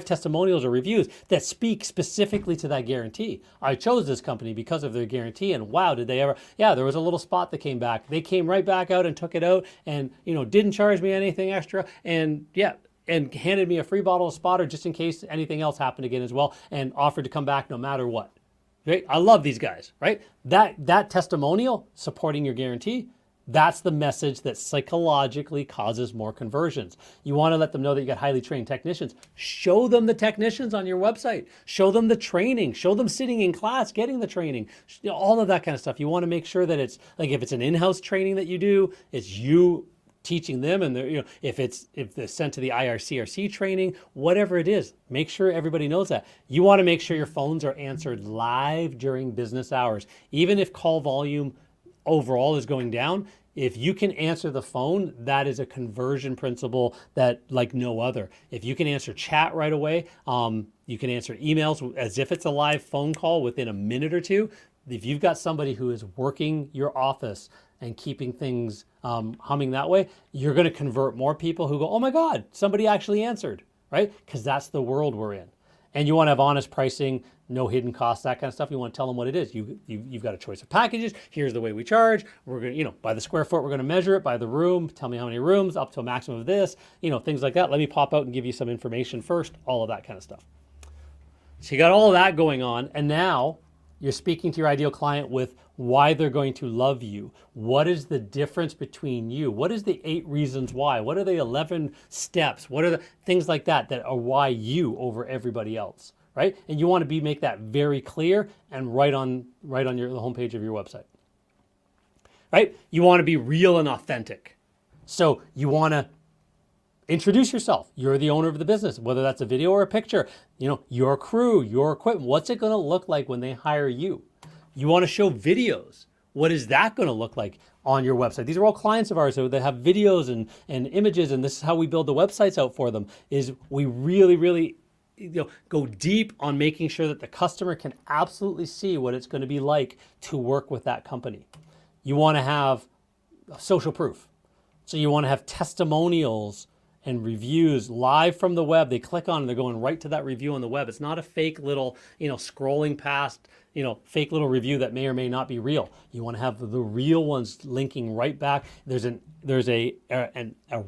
testimonials or reviews that speak specifically to that guarantee. I chose this company because of their guarantee, and wow, did they ever? Yeah, there was a little spot that came back. They came right back out and took it out, and didn't charge me anything extra, and yeah, and handed me a free bottle of spotter just in case anything else happened again as well, and offered to come back no matter what. Right? I love these guys. Right? That testimonial supporting your guarantee. That's the message that psychologically causes more conversions. You want to let them know that you got highly trained technicians. Show them the technicians on your website. Show them the training. Show them sitting in class, getting the training. All of that kind of stuff. You want to make sure that it's like, if it's an in-house training that you do, it's you teaching them, and if they're sent to the IRCRC training, whatever it is, make sure everybody knows that. You want to make sure your phones are answered live during business hours. Even if call volume overall is going down, if you can answer the phone, that is a conversion principle that like no other. If you can answer chat right away, you can answer emails as if it's a live phone call within a minute or two. If you've got somebody who is working your office and keeping things humming that way, you're going to convert more people who go, oh my God, somebody actually answered, right? Because that's the world we're in. And you want to have honest pricing, no hidden costs, that kind of stuff. You want to tell them what it is. You've got a choice of packages. Here's the way we charge. We're going to, by the square foot, we're going to measure it, by the room. Tell me how many rooms, up to a maximum of this, things like that. Let me pop out and give you some information first, all of that kind of stuff. So you got all of that going on, and now you're speaking to your ideal client with why they're going to love you. What is the difference between you? What is the 8 reasons why? What are the 11 steps? What are the things like that are why you over everybody else, right? And you want to make that very clear and right on the homepage of your website, right? You want to be real and authentic. So you want to introduce yourself. You're the owner of the business, whether that's a video or a picture, your crew, your equipment. What's it going to look like when they hire you? You want to show videos. What is that going to look like on your website? These are all clients of ours that have videos and images, and this is how we build the websites out for them, is we really, really go deep on making sure that the customer can absolutely see what it's going to be like to work with that company. You want to have social proof. So you want to have testimonials and reviews live from the web. They click on and they're going right to that review on the web. It's not a fake little, scrolling past, fake little review that may or may not be real. You want to have the real ones linking right back. There's a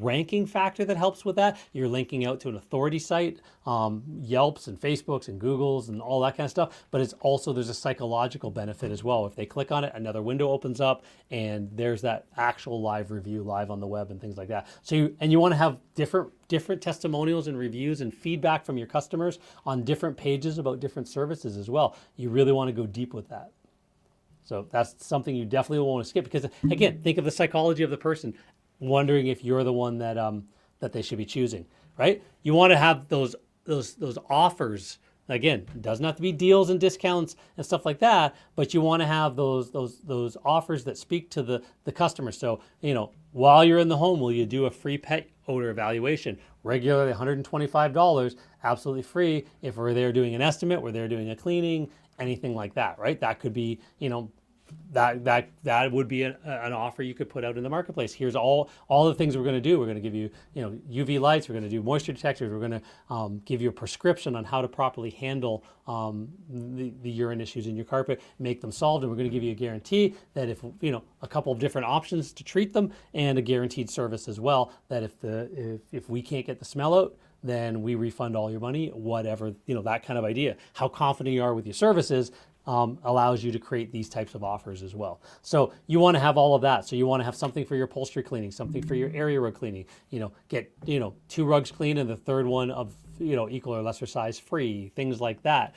ranking factor that helps with that. You're linking out to an authority site, Yelps and Facebooks and Googles and all that kind of stuff. But it's also, there's a psychological benefit as well. If they click on it, another window opens up and there's that actual live review live on the web and things like that. So you want to have different testimonials and reviews and feedback from your customers on different pages about different services as well. You really want to go deep with that. So that's something you definitely won't want to skip, because again, think of the psychology of the person wondering if you're the one that they should be choosing, right? You want to have those offers. Again, it doesn't have to be deals and discounts and stuff like that, but you want to have those offers that speak to the customer. So, while you're in the home, will you do a free pet odor evaluation? Regularly $125, absolutely free. If we're there doing an estimate, we're there doing a cleaning, anything like that, right? That could be, that would be an offer you could put out in the marketplace. Here's all the things we're going to do. We're going to give you, UV lights. We're going to do moisture detectors. We're going to give you a prescription on how to properly handle the urine issues in your carpet, make them solved, and we're going to give you a guarantee that if a couple of different options to treat them, and a guaranteed service as well, that if we can't get the smell out, then we refund all your money, whatever, that kind of idea. How confident you are with your services allows you to create these types of offers as well. So you want to have all of that. So you want to have something for your upholstery cleaning, something for your area rug cleaning, get, 2 rugs cleaned and the third one of, equal or lesser size free, things like that.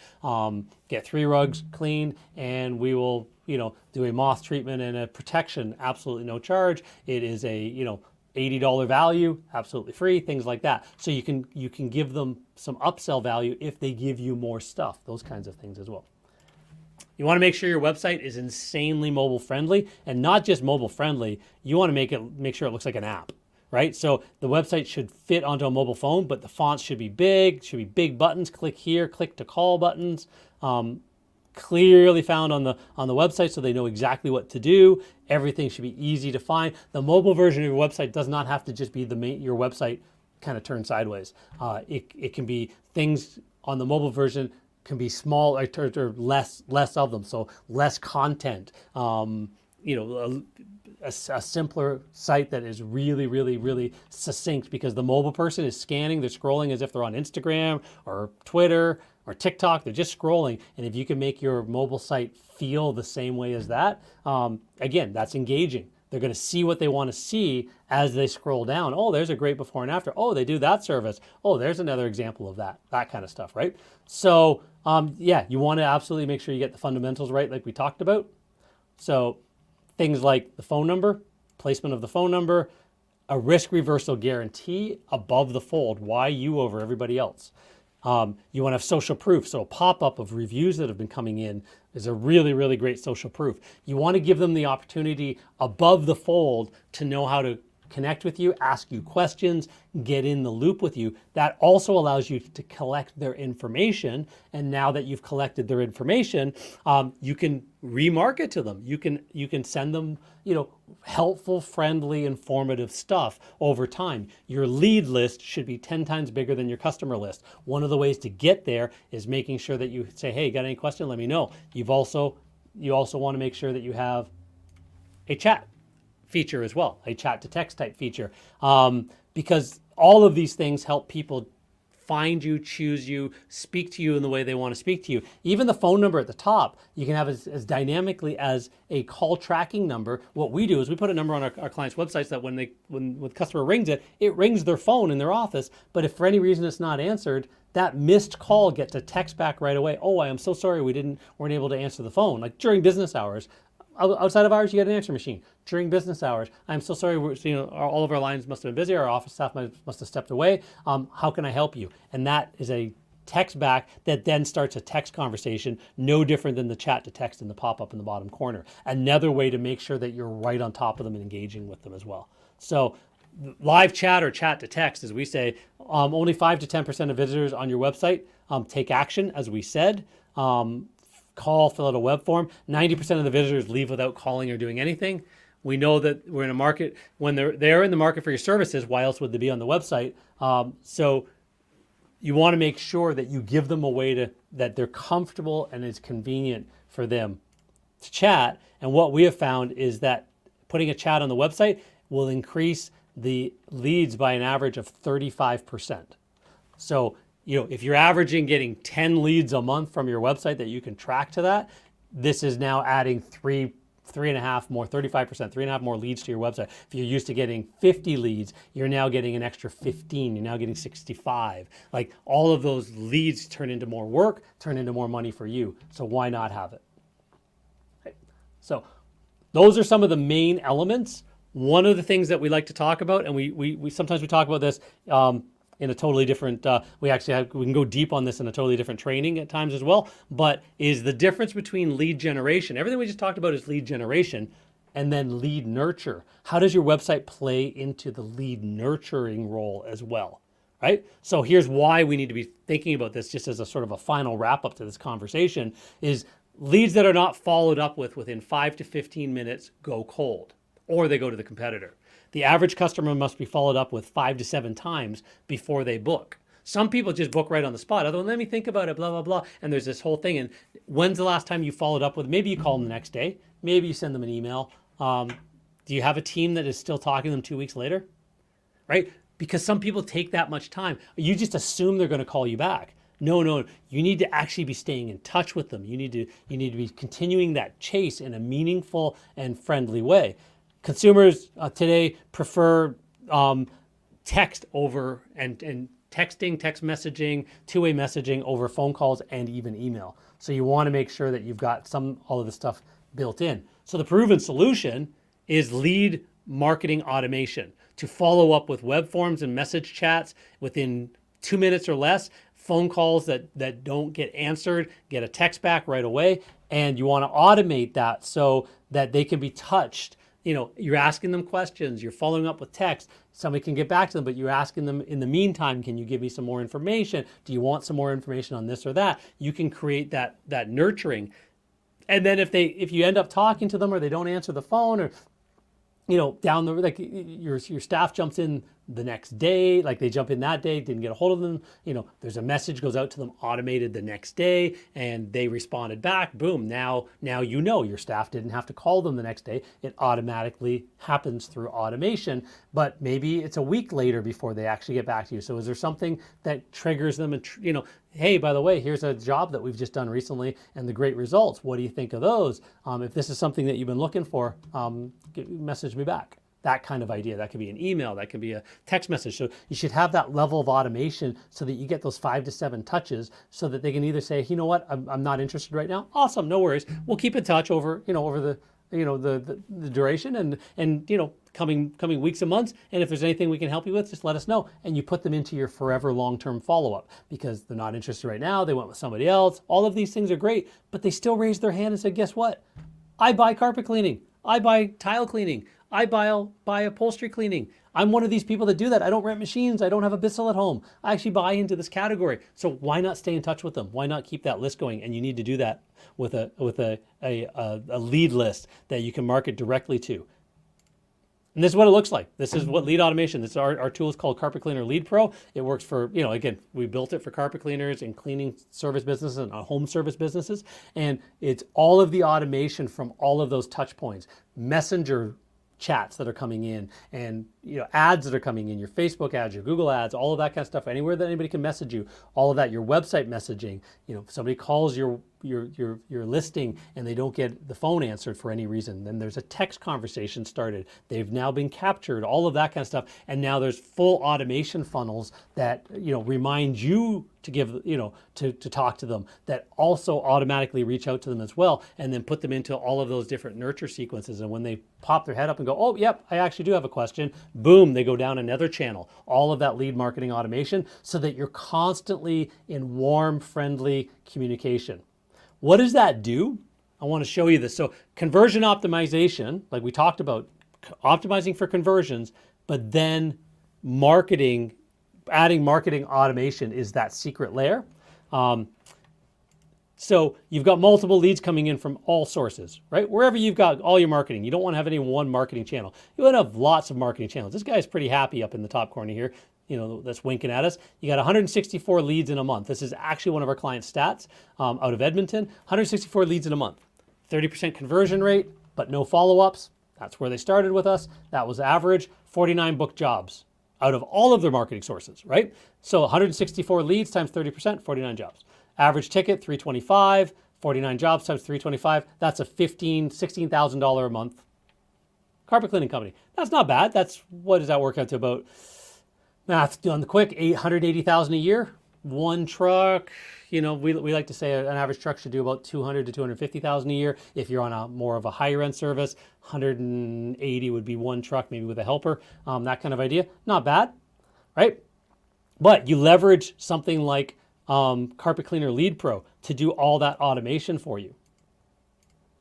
Get 3 rugs cleaned and we will, do a moth treatment and a protection, absolutely no charge. It is a, $80 value, absolutely free, things like that. So you can give them some upsell value if they give you more stuff, those kinds of things as well. You want to make sure your website is insanely mobile friendly, and not just mobile friendly. You want to make sure it looks like an app, right? So the website should fit onto a mobile phone, but the fonts should be big buttons, click here, click to call buttons. clearly found on the website so they know exactly what to do. Everything should be easy to find. The mobile version of your website does not have to just be your website kind of turned sideways. It can be things on the mobile version can be small or less of them, so less content. A simpler site that is really, really, really succinct, because the mobile person is scanning, they're scrolling as if they're on Instagram or Twitter or TikTok. They're just scrolling. And if you can make your mobile site feel the same way as that, again, that's engaging. They're going to see what they want to see as they scroll down. Oh, there's a great before and after. Oh, they do that service. Oh, there's another example of that kind of stuff, right? So, you want to absolutely make sure you get the fundamentals right, like we talked about. So things like the phone number, placement of the phone number, a risk reversal guarantee above the fold. Why you over everybody else? You want to have social proof. So a pop-up of reviews that have been coming in is a really, really great social proof. You want to give them the opportunity above the fold to know how to connect with you, ask you questions, get in the loop with you. That also allows you to collect their information. And now that you've collected their information, you can remarket to them. You can send them, helpful, friendly, informative stuff over time. Your lead list should be 10 times bigger than your customer list. One of the ways to get there is making sure that you say, hey, got any question? Let me know. You also want to make sure that you have a chat feature as well, a chat to text type feature, because all of these things help people find you, choose you, speak to you in the way they want to speak to you. Even the phone number at the top, you can have as dynamically as a call tracking number. What we do is we put a number on our clients' websites that when the customer rings it rings their phone in their office. But if for any reason it's not answered, that missed call gets a text back right away. Oh, I am so sorry weren't able to answer the phone. Like during business hours. Outside of hours, you get an answer machine. During business hours, I'm so sorry. All of our lines must have been busy. Our office staff must have stepped away. How can I help you? And that is a text back that then starts a text conversation, no different than the chat to text in the pop-up in the bottom corner. Another way to make sure that you're right on top of them and engaging with them as well. So live chat or chat to text, as we say, only 5 to 10% of visitors on your website take action, as we said. Call, fill out a web form. 90% of the visitors leave without calling or doing anything. We know that we're in a market, when they're in the market for your services, why else would they be on the website? So you want to make sure that you give them a way that they're comfortable and it's convenient for them to chat. And what we have found is that putting a chat on the website will increase the leads by an average of 35%. So if you're averaging getting 10 leads a month from your website that you can track to that, this is now adding 35% more leads to your website. If you're used to getting 50 leads, you're now getting an extra 15. You're now getting 65. Like all of those leads turn into more work, turn into more money for you. So why not have it? Okay. So those are some of the main elements. One of the things that we like to talk about, and we sometimes we talk about this, in a totally different, we can go deep on this in a totally different training at times as well, but is the difference between lead generation. Everything we just talked about is lead generation, and then lead nurture. How does your website play into the lead nurturing role as well, right? So here's why we need to be thinking about this, just as a sort of a final wrap up to this conversation, is leads that are not followed up within 5 to 15 minutes go cold, or they go to the competitor. The average customer must be followed up with 5 to 7 times before they book. Some people just book right on the spot. Other than, let me think about it, blah, blah, blah. And there's this whole thing. And when's the last time you followed up with? Maybe you call them the next day. Maybe you send them an email. Do you have a team that is still talking to them 2 weeks later? Right? Because some people take that much time. You just assume they're going to call you back. No, you need to actually be staying in touch with them. You need to be continuing that chase in a meaningful and friendly way. Consumers today prefer text over and texting, text messaging, two-way messaging over phone calls and even email. So you want to make sure that you've got all of the stuff built in. So the proven solution is lead marketing automation to follow up with web forms and message chats within 2 minutes or less. Phone calls that don't get answered, get a text back right away. And you want to automate that so that they can be touched you're asking them questions, you're following up with text. Somebody can get back to them, but you're asking them in the meantime, can you give me some more information? Do you want some more information on this or that? You can create that nurturing. And then if you end up talking to them or they don't answer the phone, or down the, like, your staff jumps in the next day, like they jump in that day, didn't get a hold of them, there's a message goes out to them automated the next day and they responded back, boom, now your staff didn't have to call them the next day. It automatically happens through automation, but maybe it's a week later before they actually get back to you. So is there something that triggers them and, hey, by the way, here's a job that we've just done recently and the great results. What do you think of those? If this is something that you've been looking for, message me back. That kind of idea. That could be an email, that could be a text message. So you should have that level of automation so that you get those 5 to 7 touches so that they can either say, you know what, I'm not interested right now. Awesome, no worries. We'll keep in touch over the duration and coming weeks and months. And if there's anything we can help you with, just let us know. And you put them into your forever long-term follow-up because they're not interested right now. They went with somebody else. All of these things are great, but they still raised their hand and said, guess what? I buy carpet cleaning. I buy tile cleaning. I buy upholstery cleaning. I'm one of these people that do that. I don't rent machines. I don't have a Bissell at home. I actually buy into this category. So why not stay in touch with them? Why not keep that list going? And you need to do that with a lead list that you can market directly to. And this is what it looks like. This is what lead automation, this is our tool is called Carpet Cleaner Lead Pro. It works for, again, we built it for carpet cleaners and cleaning service businesses and home service businesses. And it's all of the automation from all of those touch points. Messenger chats that are coming in and ads that are coming in, your Facebook ads, your Google ads, all of that kind of stuff, anywhere that anybody can message you, all of that, your website messaging, if somebody calls your listing and they don't get the phone answered for any reason, then there's a text conversation started. They've now been captured, all of that kind of stuff. And now there's full automation funnels that, remind you to give, to talk to them, that also automatically reach out to them as well, and then put them into all of those different nurture sequences. And when they pop their head up and go, oh, yep, I actually do have a question, boom, they go down another channel. All of that lead marketing automation so that you're constantly in warm, friendly communication. What does that do? I want to show you this. So conversion optimization, like we talked about, optimizing for conversions, but then marketing, adding marketing automation is that secret layer. So you've got multiple leads coming in from all sources, right? Wherever you've got all your marketing, you don't want to have any one marketing channel. You want to have lots of marketing channels. This guy's pretty happy up in the top corner here, that's winking at us. You got 164 leads in a month. This is actually one of our client stats out of Edmonton. 164 leads in a month, 30% conversion rate, but no follow-ups. That's where they started with us. That was average, 49 booked jobs out of all of their marketing sources, right? So 164 leads times 30%, 49 jobs. Average ticket, $325, 49 jobs times 325. That's a $16,000 a month carpet cleaning company. That's not bad. What does that work out to? About, math done the quick, $880,000 a year. One truck, we like to say an average truck should do about $200,000 to $250,000 a year. If you're on a more of a higher end service, 180 would be one truck, maybe with a helper, that kind of idea. Not bad, right? But you leverage something like Carpet Cleaner Lead Pro to do all that automation for you.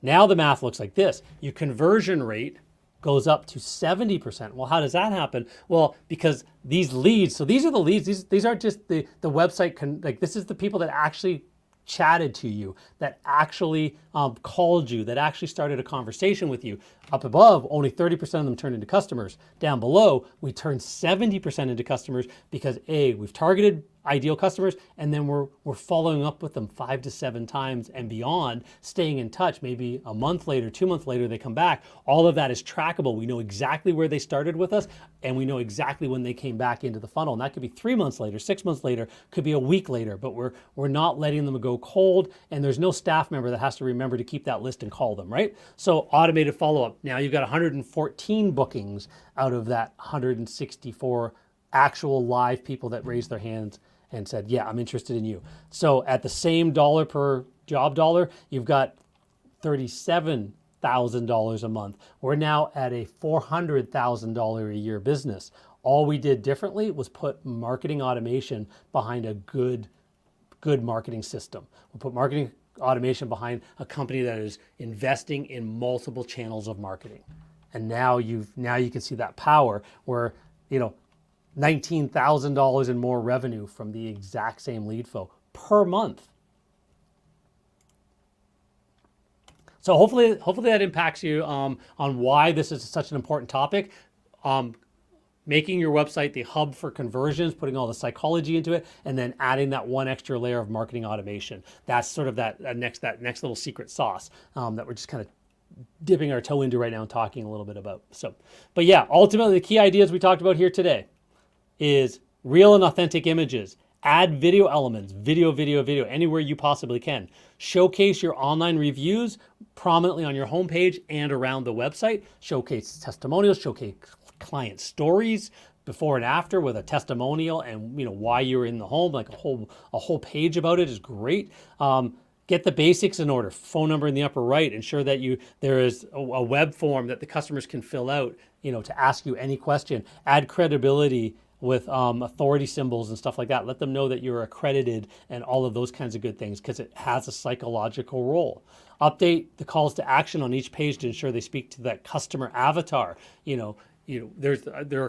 Now the math looks like this. Your conversion rate goes up to 70%. Well, how does that happen? Well, because these leads, so these are the leads, these aren't just the website, this is the people that actually chatted to you, that actually called you, that actually started a conversation with you. Up above, only 30% of them turned into customers. Down below, we turned 70% into customers because we've targeted ideal customers, and then we're following up with them 5 to 7 times and beyond, staying in touch. Maybe a month later, 2 months later, they come back. All of that is trackable. We know exactly where they started with us, and we know exactly when they came back into the funnel. And that could be 3 months later, 6 months later, could be a week later, but we're not letting them go cold, and there's no staff member that has to remember to keep that list and call them, right? So automated follow-up. Now you've got 114 bookings out of that 164 actual live people that raised their hands and said, yeah, I'm interested in you. So at the same dollar per job dollar, you've got $37,000 a month. We're now at a $400,000 a year business. All we did differently was put marketing automation behind a good marketing system. We'll put marketing automation behind a company that is investing in multiple channels of marketing. And now you can see that power where, $19,000 in more revenue from the exact same lead flow per month. So hopefully that impacts you on why this is such an important topic. Making your website the hub for conversions, putting all the psychology into it, and then adding that one extra layer of marketing automation. That's sort of that next little secret sauce that we're just kind of dipping our toe into right now and talking a little bit about. So, but yeah, ultimately the key ideas we talked about here today is real and authentic images. Add video elements, video, anywhere you possibly can. Showcase your online reviews prominently on your homepage and around the website. Showcase testimonials, showcase client stories before and after with a testimonial and why you're in the home. Like a whole page about it is great. Get the basics in order. Phone number in the upper right. Ensure that there is a web form that the customers can fill out, to ask you any question. Add credibility with authority symbols and stuff like that. Let them know that you're accredited and all of those kinds of good things because it has a psychological role. Update the calls to action on each page to ensure they speak to that customer avatar. There are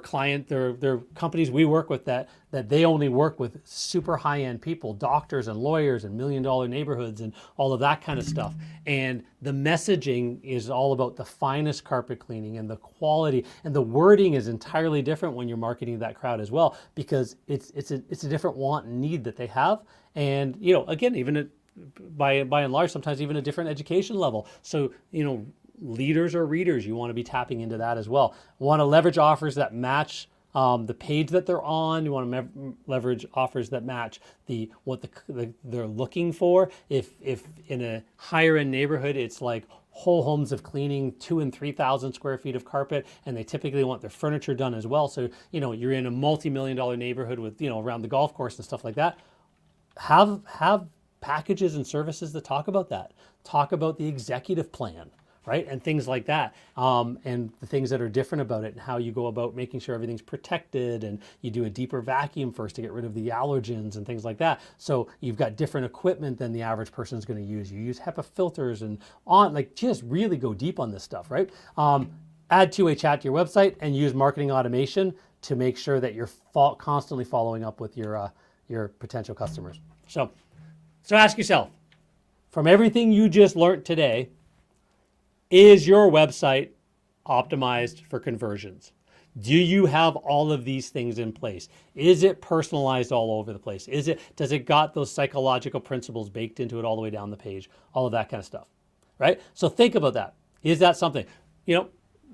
companies we work with that they only work with super high-end people, doctors and lawyers and million-dollar neighborhoods and all of that kind of stuff. And the messaging is all about the finest carpet cleaning and the quality, and the wording is entirely different when you're marketing to that crowd as well, because it's a different want and need that they have. And again, even by and large, sometimes even a different education level. So leaders or readers, you want to be tapping into that as well. Want to leverage offers that match the page that they're on. You want to leverage offers that match what they're looking for. If in a higher end neighborhood, it's like whole homes of cleaning, 2,000 and 3,000 square feet of carpet, and they typically want their furniture done as well. So you're in a multi-million-dollar neighborhood with around the golf course and stuff like that. Have packages and services that talk about that. Talk about the executive plan, right? And things like that. And the things that are different about it and how you go about making sure everything's protected, and you do a deeper vacuum first to get rid of the allergens and things like that. So you've got different equipment than the average person's going to use. You use HEPA filters and just really go deep on this stuff, right? Add two-way chat to your website and use marketing automation to make sure that you're constantly following up with your potential customers. So ask yourself, from everything you just learned today, is your website optimized for conversions? Do you have all of these things in place? Is it personalized all over the place? Does it got those psychological principles baked into it all the way down the page? All of that kind of stuff, right? So think about that. Is that something?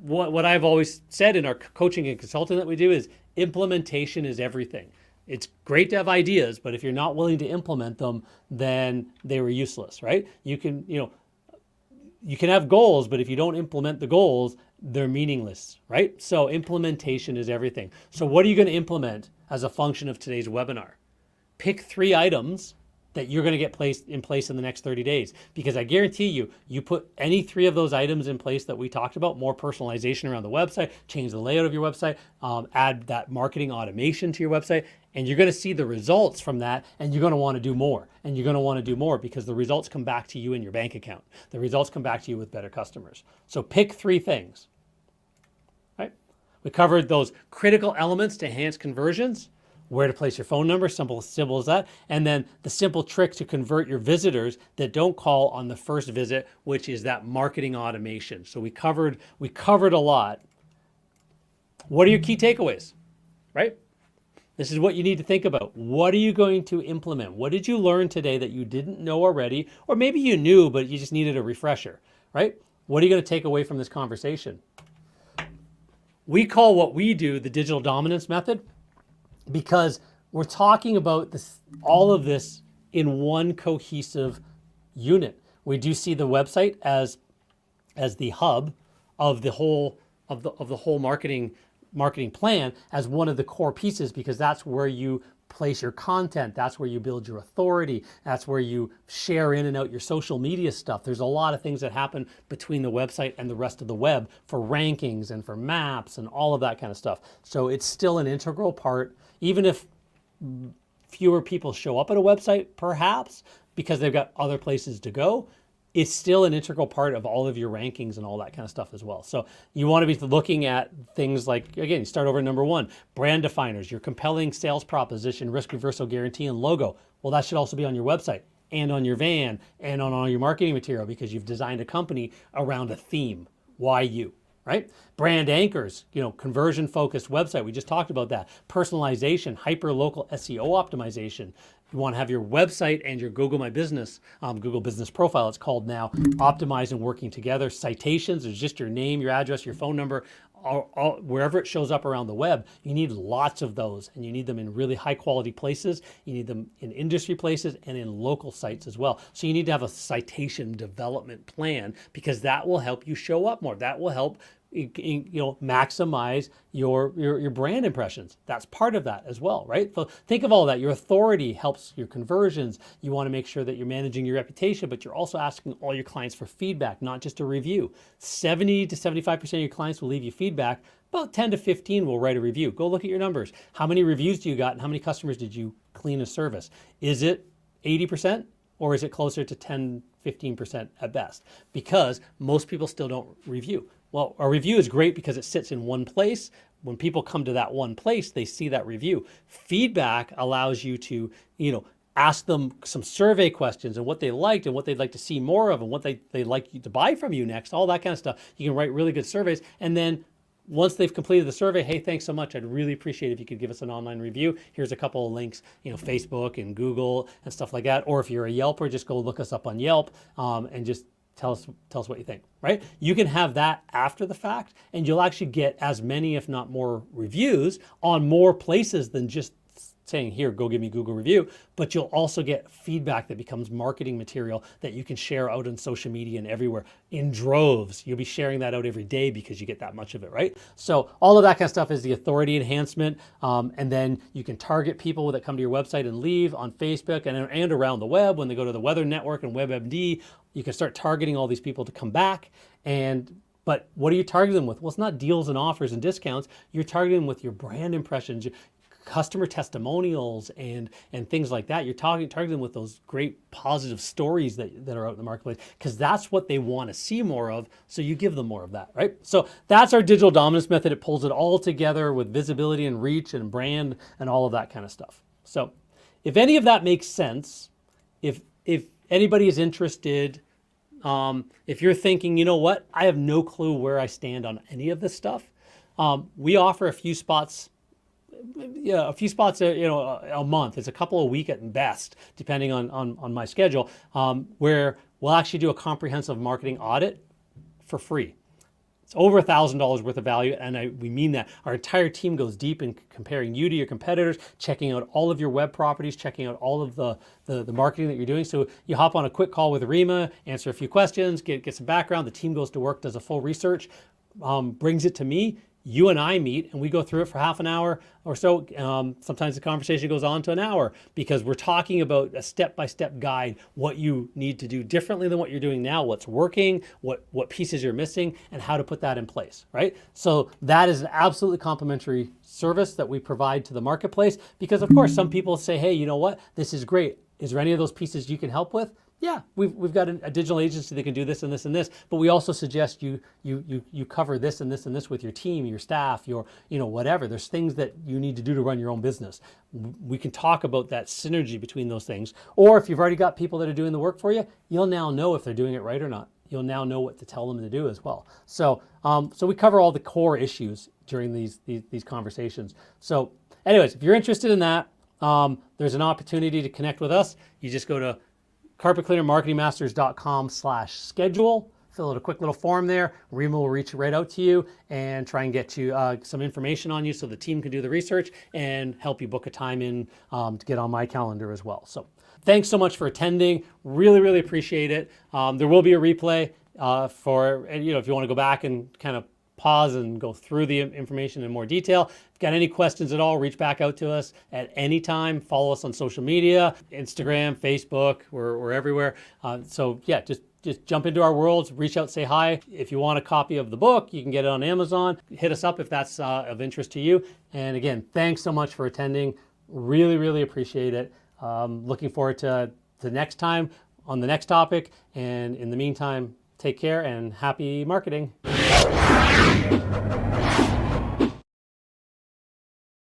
What I've always said in our coaching and consulting that we do is implementation is everything. It's great to have ideas, but if you're not willing to implement them, then they were useless, right? You can have goals, but if you don't implement the goals, they're meaningless, right? So implementation is everything. So what are you going to implement as a function of today's webinar? Pick 3 items that you're going to get placed in place in the next 30 days. Because I guarantee you put any 3 of those items in place that we talked about, more personalization around the website, change the layout of your website, add that marketing automation to your website, and you're going to see the results from that, and you're going to want to do more. And you're going to want to do more because the results come back to you in your bank account. The results come back to you with better customers. So pick 3 things, right? We covered those critical elements to enhance conversions. Where to place your phone number, simple as that. And then the simple trick to convert your visitors that don't call on the first visit, which is that marketing automation. So we covered a lot. What are your key takeaways, right? This is what you need to think about. What are you going to implement? What did you learn today that you didn't know already? Or maybe you knew, but you just needed a refresher, right? What are you going to take away from this conversation? We call what we do the digital dominance method, because we're talking about all of this in one cohesive unit. We do see the website as the hub of the whole marketing plan, as one of the core pieces, because that's where you place your content. That's where you build your authority. That's where you share in and out your social media stuff. There's a lot of things that happen between the website and the rest of the web for rankings and for maps and all of that kind of stuff. So it's still an integral part, even if fewer people show up at a website, perhaps, because they've got other places to go. it's still an integral part of all of your rankings and all that kind of stuff as well. So you want to be looking at things like, again, start over at number one, brand definers, your compelling sales proposition, risk reversal guarantee, and logo. Well, that should also be on your website and on your van and on all your marketing material, because you've designed a company around a theme. Why you? Right? Brand anchors, conversion focused website. We just talked about that. Personalization, hyper local SEO optimization. You want to have your website and your Google My Business, Google Business Profile, it's called now, optimized and working together. Citations is just your name, your address, your phone number, wherever it shows up around the web. You need lots of those, and you need them in really high quality places. You need them in industry places and in local sites as well. So you need to have a citation development plan, because that will help you show up more. That will help maximize your brand impressions. That's part of that as well, right? So think of all that. Your authority helps your conversions. You want to make sure that you're managing your reputation, but you're also asking all your clients for feedback, not just a review. 70 to 75% of your clients will leave you feedback. About 10 to 15 will write a review. Go look at your numbers. How many reviews do you got, and how many customers did you clean a service? Is it 80%? Or is it closer to 10, 15% at best? Because most people still don't review. Well, a review is great because it sits in one place. When people come to that one place, they see that review. Feedback allows you to, ask them some survey questions and what they liked and what they'd like to see more of and what they'd like you to buy from you next, all that kind of stuff. You can write really good surveys, and then once they've completed the survey, hey, thanks so much. I'd really appreciate it if you could give us an online review. Here's a couple of links, Facebook and Google and stuff like that. Or if you're a Yelper, just go look us up on Yelp and just tell us what you think, right? You can have that after the fact, and you'll actually get as many, if not more, reviews on more places than just saying, here, go give me Google review, but you'll also get feedback that becomes marketing material that you can share out on social media and everywhere in droves. You'll be sharing that out every day because you get that much of it, right? So all of that kind of stuff is the authority enhancement. And then you can target people that come to your website and leave on Facebook and around the web. When they go to the Weather Network and WebMD, you can start targeting all these people to come back. But what are you targeting them with? Well, it's not deals and offers and discounts. You're targeting them with your brand impressions, customer testimonials and things like that. You're targeting them with those great positive stories that are out in the marketplace, because that's what they want to see more of. So you give them more of that, right? So that's our digital dominance method. It pulls it all together with visibility and reach and brand and all of that kind of stuff. So if any of that makes sense, if anybody is interested, if you're thinking, you know what, I have no clue where I stand on any of this stuff, we offer a few spots a month. It's a couple a week at best, depending on my schedule, where we'll actually do a comprehensive marketing audit for free. It's over $1,000 worth of value, and we mean that. Our entire team goes deep in comparing you to your competitors, checking out all of your web properties, checking out all of the marketing that you're doing. So you hop on a quick call with Rima, answer a few questions, get some background. The team goes to work, does a full research, brings it to me. You and I meet and we go through it for half an hour or so. Sometimes the conversation goes on to an hour, because we're talking about a step-by-step guide, what you need to do differently than what you're doing now, what's working, what pieces you're missing, and how to put that in place, right? So that is an absolutely complimentary service that we provide to the marketplace, because of course some people say, hey, you know what, this is great. Is there any of those pieces you can help with? Yeah, we've got a digital agency that can do this and this and this, but we also suggest you cover this and this and this with your team, your staff, your whatever. There's things that you need to do to run your own business. We can talk about that synergy between those things. Or if you've already got people that are doing the work for you, you'll now know if they're doing it right or not. You'll now know what to tell them to do as well. So we cover all the core issues during these conversations. So anyways, if you're interested in that, there's an opportunity to connect with us. You just go to carpetcleanermarketingmasters.com/schedule. Fill out a quick little form there. Rima will reach right out to you and try and get you some information on you so the team can do the research and help you book a time in to get on my calendar as well. So thanks so much for attending. Really, really appreciate it. There will be a replay if you want to go back and kind of pause and go through the information in more detail. If you've got any questions at all, reach back out to us at any time. Follow us on social media, Instagram, Facebook, we're everywhere. So yeah, just jump into our worlds, reach out, say hi. If you want a copy of the book, you can get it on Amazon. Hit us up if that's of interest to you. And again, thanks so much for attending. Really, really appreciate it. Looking forward to the next time. on the next topic. And in the meantime, take care and happy marketing.